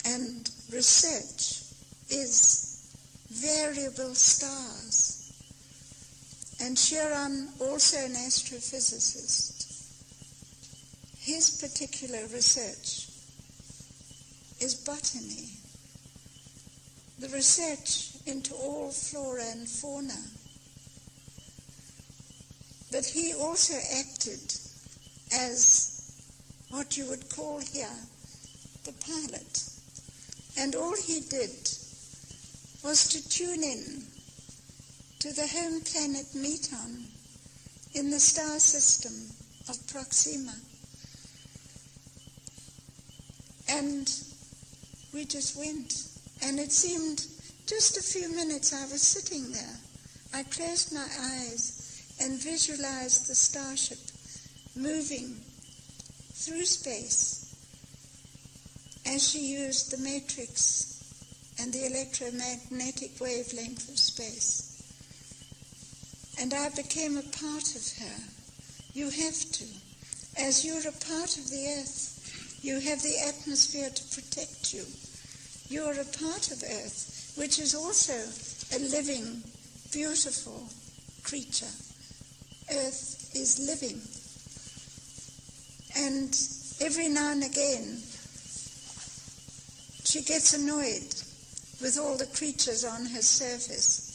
and research is variable stars. And Sharon, also an astrophysicist, his particular research is botany, the research into all flora and fauna. But he also acted as what you would call here the pilot. And all he did was to tune in to the home planet Meton in the star system of Proxima. And we just went. And it seemed just a few minutes I was sitting there. I closed my eyes and visualized the starship moving through space as she used the matrix and the electromagnetic wavelength of space. And I became a part of her. You have to. As you're a part of the earth, you have the atmosphere to protect you. You are a part of earth, which is also a living, beautiful creature. Earth is living. And every now and again, she gets annoyed with all the creatures on her surface,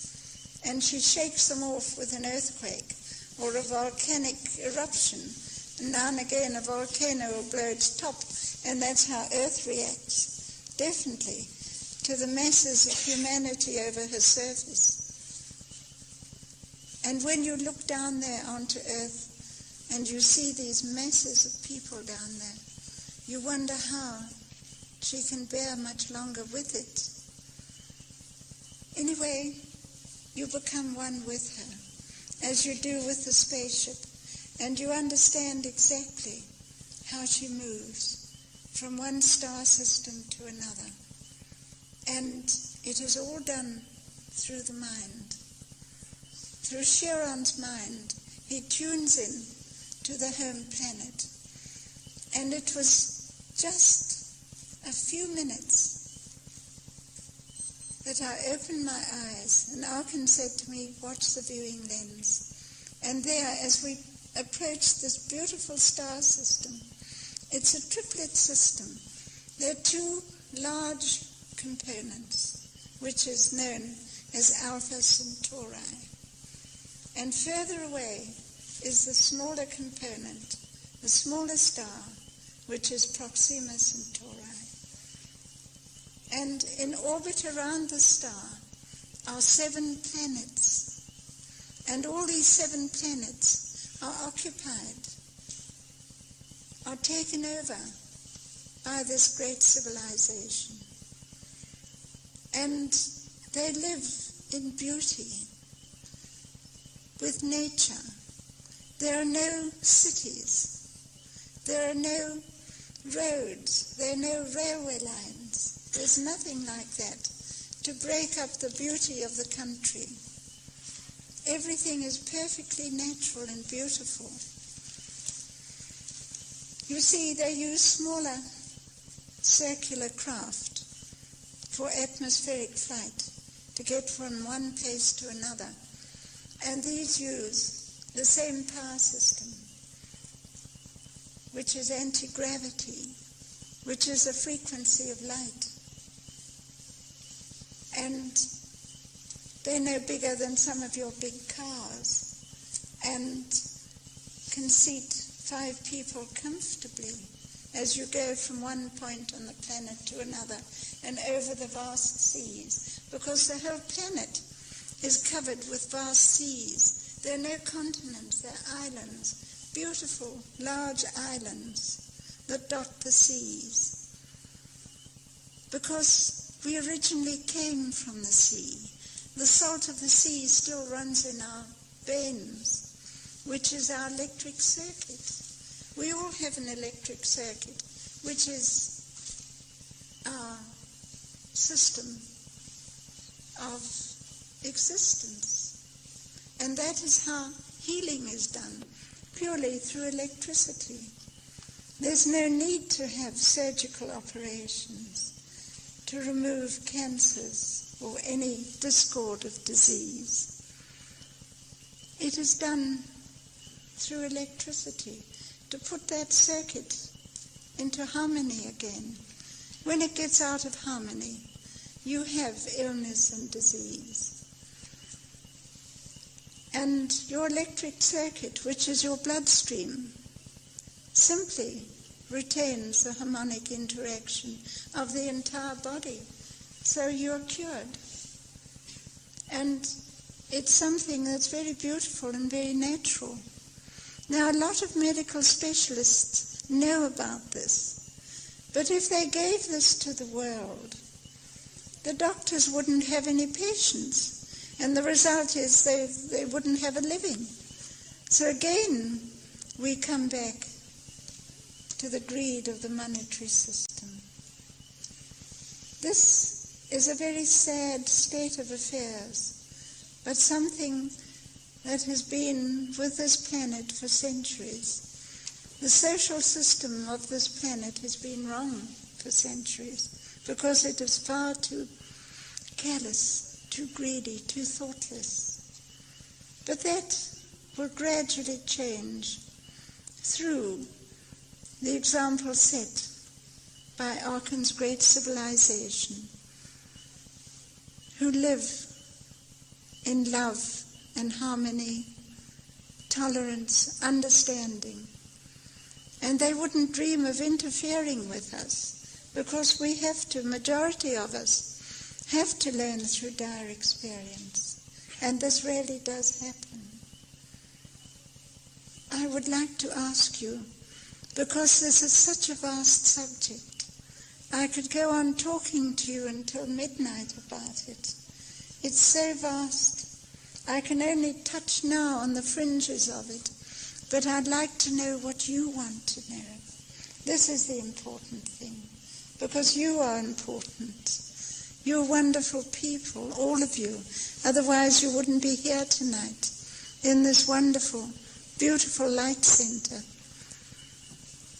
and she shakes them off with an earthquake or a volcanic eruption. And now and again a volcano will blow its top, and that's how Earth reacts, definitely, to the masses of humanity over her surface. And when you look down there onto Earth and you see these masses of people down there, you wonder how she can bear much longer with it. Anyway, you become one with her, as you do with the spaceship, and you understand exactly how she moves from one star system to another. And it is all done through the mind. Through Sharon's mind, he tunes in to the home planet. And it was just a few minutes that I opened my eyes, and Arkan said to me, "Watch the viewing lens." And there, as we approached this beautiful star system, it's a triplet system. There are 2 large components, which is known as Alpha Centauri. And further away is the smaller component, the smaller star, which is Proxima Centauri. And in orbit around the star are 7 planets. And all these 7 planets are occupied, are taken over by this great civilization. And they live in beauty with nature. There are no cities. There are no roads. There are no railway lines. There's nothing like that to break up the beauty of the country. Everything is perfectly natural and beautiful. You see, they use smaller circular craft for atmospheric flight to get from one place to another. And these use the same power system, which is anti-gravity, which is a frequency of light. And they're no bigger than some of your big cars and can seat 5 people comfortably as you go from one point on the planet to another and over the vast seas, because the whole planet is covered with vast seas. There are no continents, there are islands, beautiful large islands that dot the seas. Because we originally came from the sea. The salt of the sea still runs in our veins, which is our electric circuit. We all have an electric circuit, which is our system of existence. And that is how healing is done, purely through electricity. There's no need to have surgical operations to remove cancers or any discord of disease. It is done through electricity to put that circuit into harmony again. When it gets out of harmony, you have illness and disease. And your electric circuit, which is your bloodstream, simply retains the harmonic interaction of the entire body. So you're cured. And it's something that's very beautiful and very natural. Now, a lot of medical specialists know about this. But if they gave this to the world, the doctors wouldn't have any patients. And the result is they wouldn't have a living. So again, we come back to the greed of the monetary system. This is a very sad state of affairs, but something that has been with this planet for centuries. The social system of this planet has been wrong for centuries because it is far too callous, too greedy, too thoughtless. But that will gradually change through the example set by Arkan's great civilization, who live in love and harmony, tolerance, understanding. And they wouldn't dream of interfering with us, because we have to, majority of us, have to learn through dire experience. And this really does happen. I would like to ask you, because this is such a vast subject, I could go on talking to you until midnight about it. It's so vast. I can only touch now on the fringes of it, but I'd like to know what you want to know. This is the important thing, because you are important. You're wonderful people, all of you. Otherwise you wouldn't be here tonight in this wonderful, beautiful light center.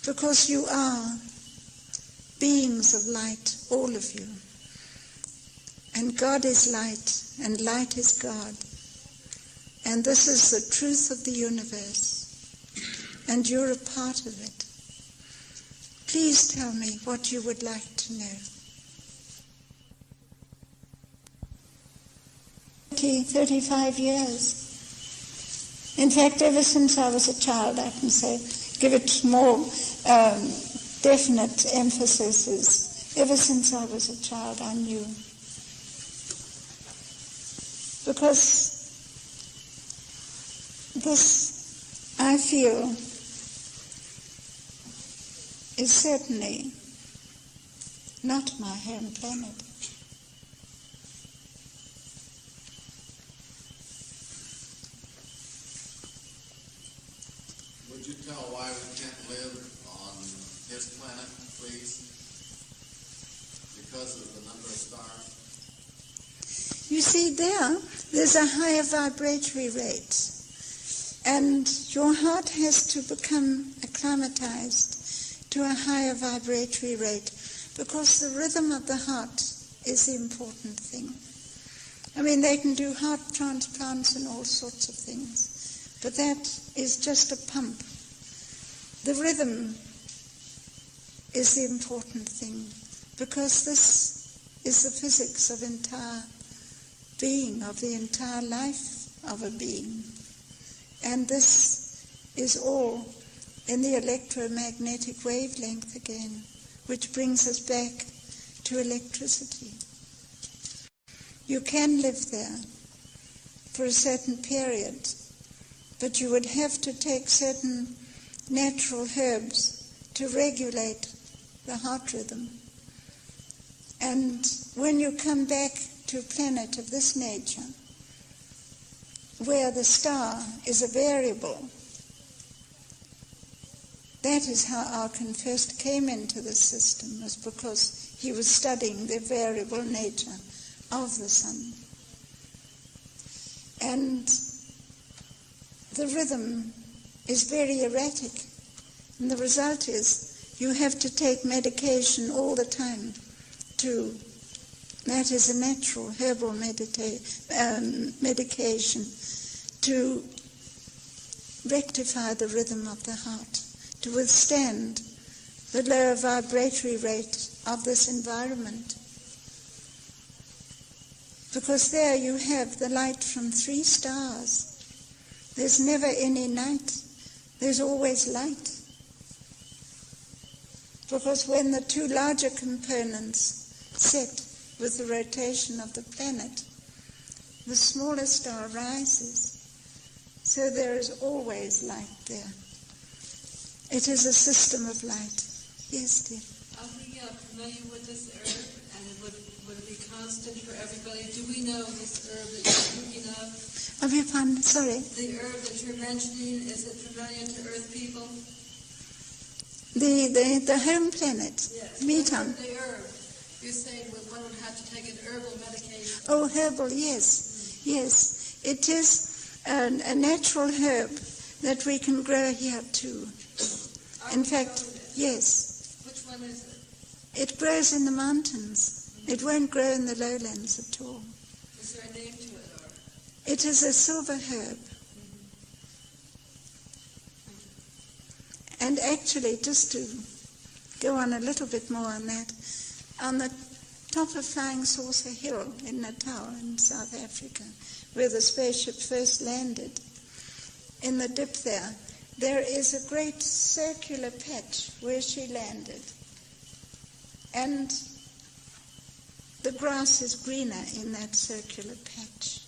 Because you are beings of light, all of you. And God is light, and light is God. And this is the truth of the universe. And you're a part of it. Please tell me what you would like to know. 35 years. In fact, ever since I was a child, I can say, give it more definite emphasis. Ever since I was a child, I knew. Because this, I feel, is certainly not my home planet. Would you tell why we can't live on his planet, please? Because of the number of stars? You see, there's a higher vibratory rate. And your heart has to become acclimatized to a higher vibratory rate, because the rhythm of the heart is the important thing. I mean, they can do heart transplants and all sorts of things, but that is just a pump. The rhythm is the important thing, because this is the physics of entire being, of the entire life of a being. And this is all in the electromagnetic wavelength again, which brings us back to electricity. You can live there for a certain period, but you would have to take certain natural herbs to regulate the heart rhythm. And when you come back to a planet of this nature, where the star is a variable, that is how Arkan first came into the system, was because he was studying the variable nature of the sun. And the rhythm is very erratic, and the result is you have to take medication all the time that is a natural herbal medication to rectify the rhythm of the heart, to withstand the lower vibratory rate of this environment. Because there you have the light from 3 stars. There's never any night. There's always light. Because when the 2 larger components set with the rotation of the planet, the smaller star rises. So there is always light there. It is a system of light. Yes, dear. Are we familiar with this herb, and would it be constant for everybody? Do we know this herb that you're speaking of? Have you found, sorry? The herb that you're mentioning, is it familiar to Earth people? The home planet, Yes. Meton. The herb. You're saying one would have to take an herbal medication. Oh, herbal, yes. Yes. It is a natural herb that we can grow here too. In fact, yes. Which one is it? It grows in the mountains. It won't grow in the lowlands at all. Is there a name to it? Or? It is a silver herb. And actually, just to go on a little bit more on that, on the top of Flying Saucer Hill in Natal in South Africa, where the spaceship first landed, in the dip there is a great circular patch where she landed. And the grass is greener in that circular patch.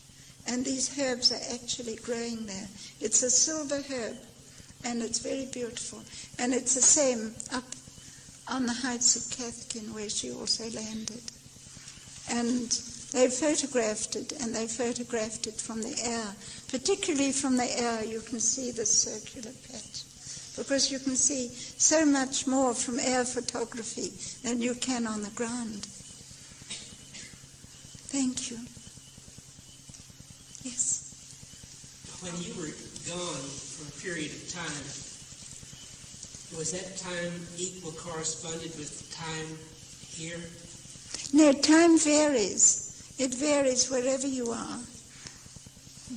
And these herbs are actually growing there. It's a silver herb, and it's very beautiful. And it's the same up on the heights of Cathkin, where she also landed. And they photographed it, and they photographed it from the air. Particularly from the air, you can see the circular patch, because you can see so much more from air photography than you can on the ground. Thank you. Yes? When you were gone for a period of time, was that time equal corresponded with time here? No, time varies. It varies wherever you are.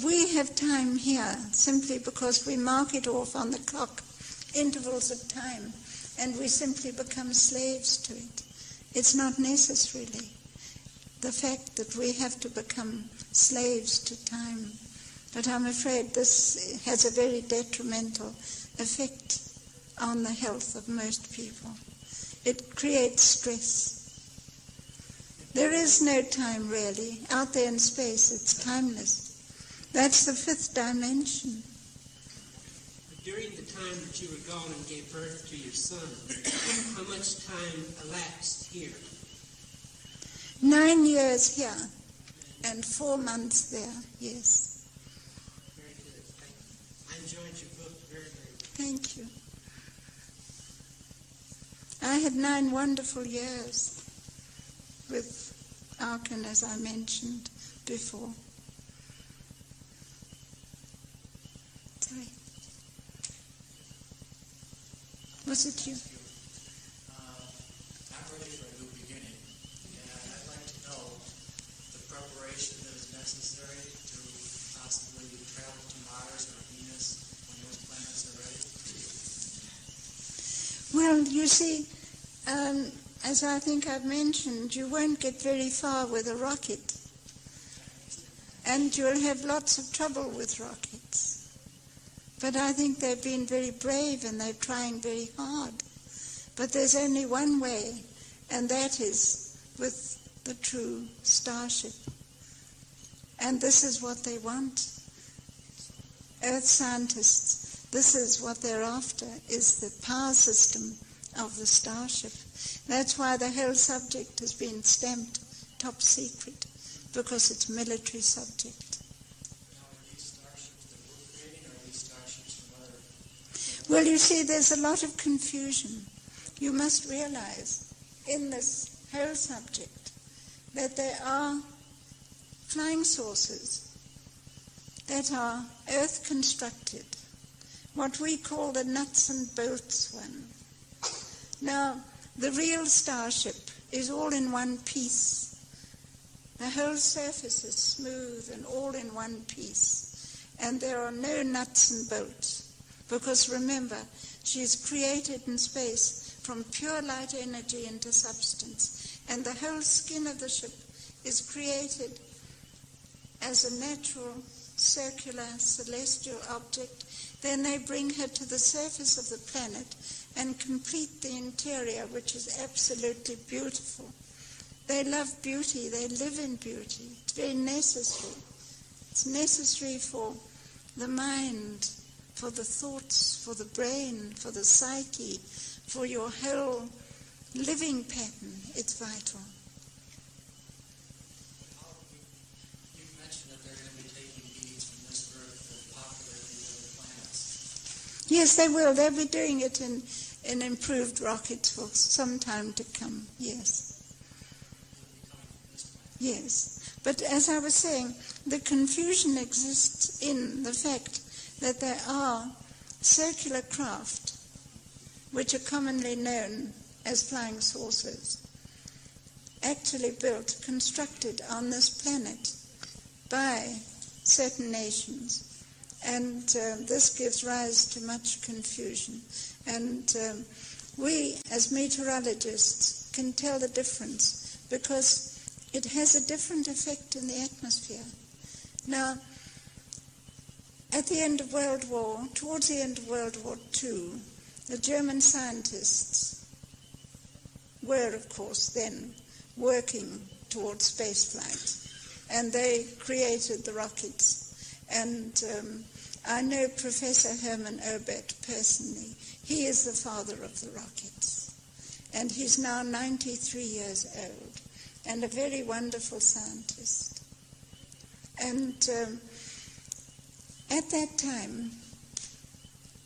We have time here simply because we mark it off on the clock, intervals of time, and we simply become slaves to it. It's not necessarily the fact that we have to become slaves to time. But I'm afraid this has a very detrimental effect on the health of most people. It creates stress. There is no time really. Out there in space, it's timeless. That's the fifth dimension. During the time that you were gone and gave birth to your son, how much time elapsed here? 9 years here and 4 months there, yes. Very good. I enjoyed your book very, very much. Thank you. I had 9 wonderful years with Arkan, as I mentioned before. Sorry. Was it you? I'm ready for a new beginning, and I'd like to know the preparation that is necessary to possibly travel to Mars or Venus when those planets are ready. Well, you see, as I think I've mentioned, you won't get very far with a rocket. And you'll have lots of trouble with rockets. But I think they've been very brave and they're trying very hard. But there's only one way, and that is with the true starship. And this is what they want. Earth scientists, this is what they're after, is the power system of the starship. That's why the whole subject has been stamped top secret, because it's a military subject. Now, are these starships that we're creating, or are these starships from other? Well, you see, there's a lot of confusion. You must realize in this whole subject that there are flying saucers that are Earth-constructed, what we call the nuts and bolts one. Now, the real starship is all in one piece. The whole surface is smooth and all in one piece. And there are no nuts and bolts. Because remember, she is created in space from pure light energy into substance. And the whole skin of the ship is created as a natural, circular, celestial object. Then they bring her to the surface of the planet and complete the interior, which is absolutely beautiful. They love beauty, they live in beauty. It's very necessary. It's necessary for the mind, for the thoughts, for the brain, for the psyche, for your whole living pattern. It's vital. You mentioned that they're going to be taking beings from this Earth and populating the other planets. Yes, they will. They'll be doing it in improved rockets for some time to come, yes. Yes. But as I was saying, the confusion exists in the fact that there are circular craft, which are commonly known as flying saucers, actually built, constructed on this planet by certain nations. And this gives rise to much confusion. And we, as meteorologists, can tell the difference because it has a different effect in the atmosphere. Now, at the end of towards the end of World War II, the German scientists were, of course, then working towards spaceflight. And they created the rockets. And I know Professor Hermann Oberth personally. He is the father of the rockets. And he's now 93 years old and a very wonderful scientist. And at that time,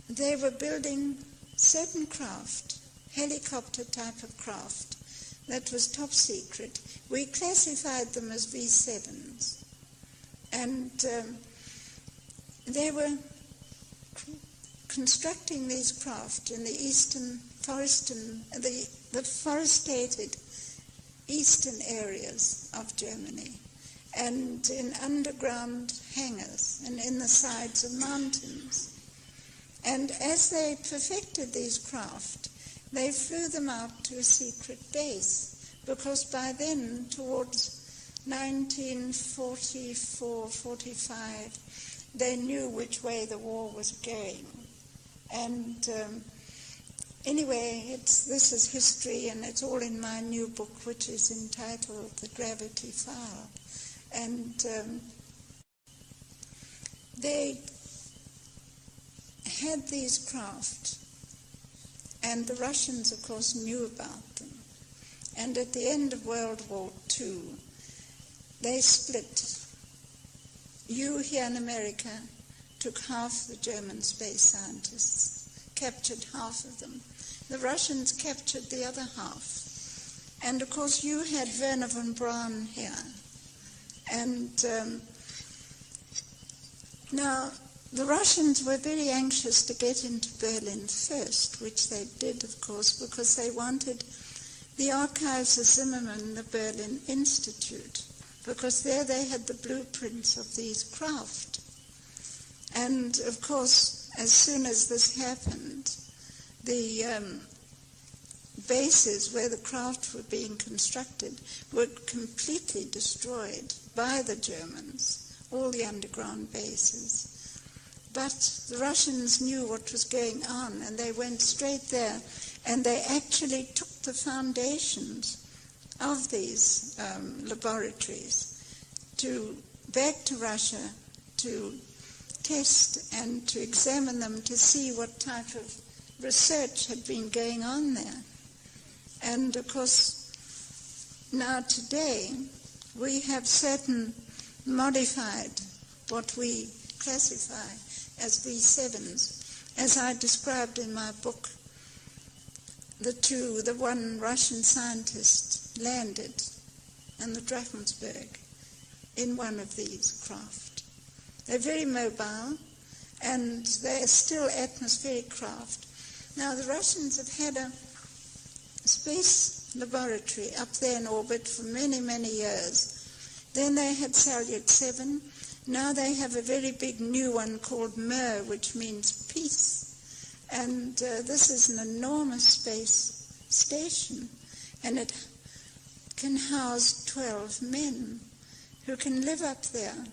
they were building certain craft, helicopter type of craft, that was top secret. We classified them as V7s. And they were constructing these craft in the the forested eastern areas of Germany, and in underground hangars and in the sides of mountains. And as they perfected these craft, they flew them out to a secret base, because by then, towards 1944-45, they knew which way the war was going. And Anyway, this is history, and it's all in my new book, which is entitled The Gravity File. And they had these craft, and the Russians, of course, knew about them. And at the end of World War II, they split. You here in America took half the German space scientists, captured half of them. The Russians captured the other half. And of course you had Werner von Braun here. And now the Russians were very anxious to get into Berlin first, which they did, of course, because they wanted the archives of Zimmermann, the Berlin Institute, because there they had the blueprints of these craft. And of course, as soon as this happened, the bases where the craft were being constructed were completely destroyed by the Germans, all the underground bases. But the Russians knew what was going on, and they went straight there, and they actually took the foundations of these laboratories back to Russia to test and to examine them to see what type of research had been going on there. And of course, now today, we have certain modified, what we classify as V7s. As I described in my book, the one Russian scientist landed in the Drakensberg in one of these craft. They're very mobile, and they're still atmospheric craft. Now, the Russians have had a space laboratory up there in orbit for many, many years. Then they had Salyut 7. Now they have a very big new one called Mir, which means peace. And this is an enormous space station, and it can house 12 men who can live up there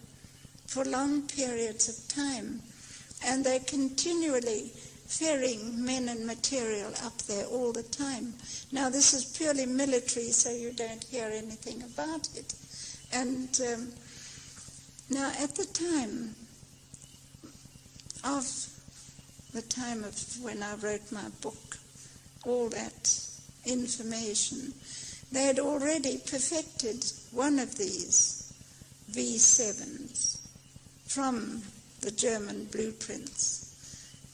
for long periods of time. And they're continually ferrying men and material up there all the time. Now, this is purely military, so you don't hear anything about it. And now, at the time of when I wrote my book, all that information, they had already perfected one of these V7s from the German blueprints.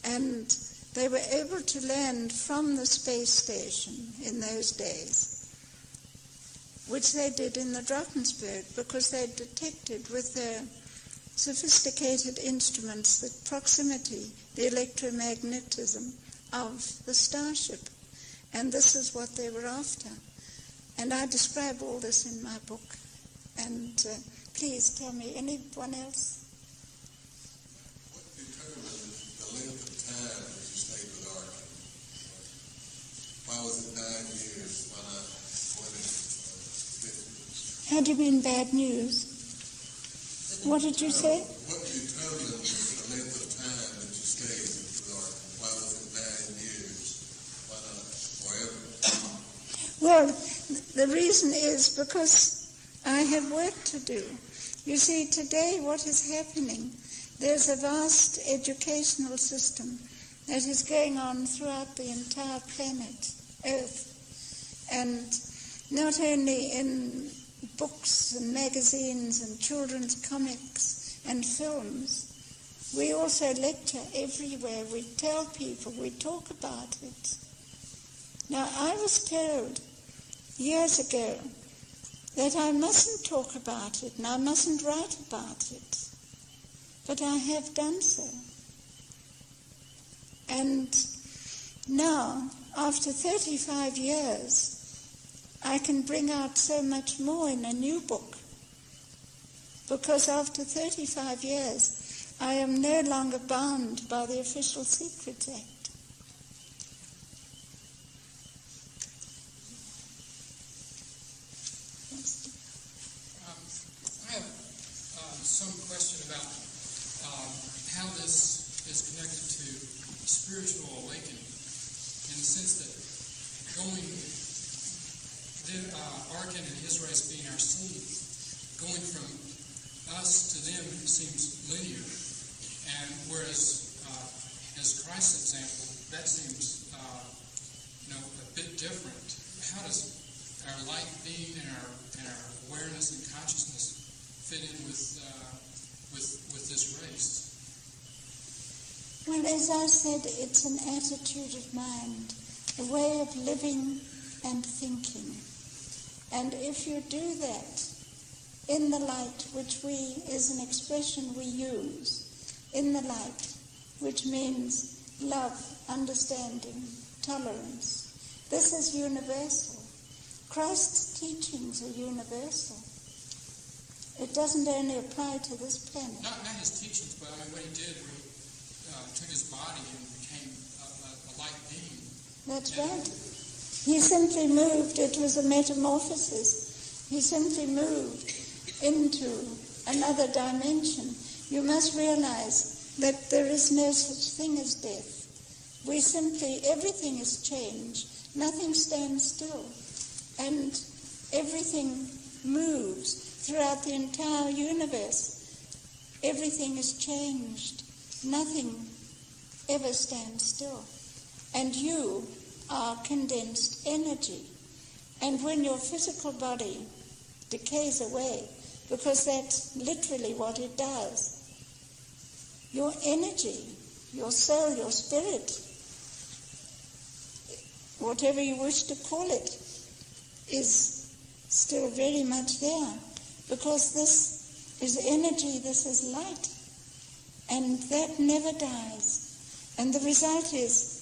And they were able to land from the space station in those days, which they did in the Drakensberg, because they detected with their sophisticated instruments the proximity, the electromagnetism of the starship. And this is what they were after. And I describe all this in my book. And please tell me, anyone else? Why was it 9 years? Why not 20? How do you mean bad news? What did you say? What determined the length of time that you stayed in the Ark? Why was it 9 years? Why not forever? Well, the reason is because I have work to do. You see, today what is happening, there's a vast educational system that is going on throughout the entire planet, Earth. And not only in books and magazines and children's comics and films, we also lecture everywhere. We tell people, we talk about it. Now, I was told years ago that I mustn't talk about it and I mustn't write about it. But I have done so. And now, after 35 years, I can bring out so much more in a new book. Because after 35 years, I am no longer bound by the Official Secrets Act. I have some question about how this is connected to spiritual awakening, in the sense that Arkin and his race being our seed, going from us to them seems linear, and whereas as Christ's example, that seems a bit different. How does our light being and our awareness and consciousness fit in with this race? Well, as I said, it's an attitude of mind, a way of living and thinking. And if you do that in the light, which is an expression we use, in the light, which means love, understanding, tolerance, this is universal. Christ's teachings are universal. It doesn't only apply to this planet. Not his teachings, but what he did, where he took his body and became a light being. That's right. He simply moved. It was a metamorphosis. He simply moved into another dimension. You must realize that there is no such thing as death. Everything is changed. Nothing stands still. And everything moves throughout the entire universe. Everything is changed. Nothing ever stands still. And you are condensed energy. And when your physical body decays away, because that's literally what it does, your energy, your soul, your spirit, whatever you wish to call it, is still very much there, because this is energy, this is light, and that never dies. And the result is,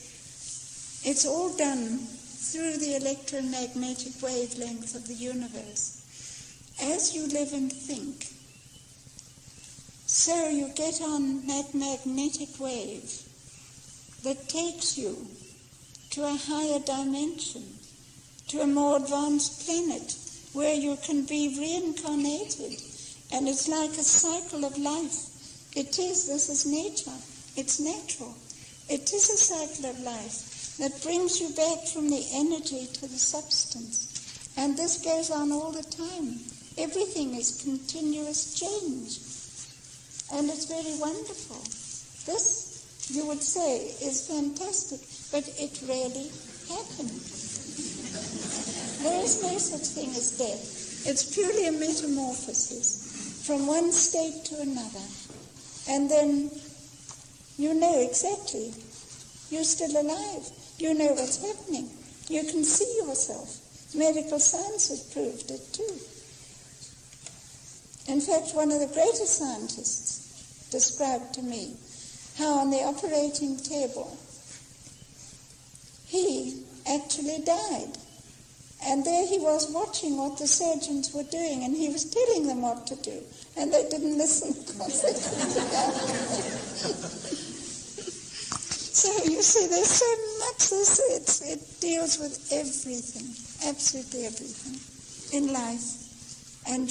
it's all done through the electromagnetic wavelength of the universe. As you live and think, so you get on that magnetic wave that takes you to a higher dimension, to a more advanced planet, where you can be reincarnated. And it's like a cycle of life. This is nature. It's natural. It is a cycle of life that brings you back from the energy to the substance. And this goes on all the time. Everything is continuous change. And it's very wonderful. This, you would say, is fantastic, but it really happened. There is no such thing as death. It's purely a metamorphosis from one state to another. And then you know exactly. You're still alive. You know what's happening. You can see yourself. Medical science has proved it too. In fact, one of the greatest scientists described to me how on the operating table he actually died. And there he was watching what the surgeons were doing, and he was telling them what to do. And they didn't listen because they couldn't die. So you see, there's so much. It deals with everything, absolutely everything in life, and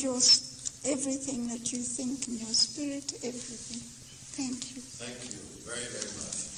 everything that you think in your spirit, everything. Thank you. Thank you very, very much.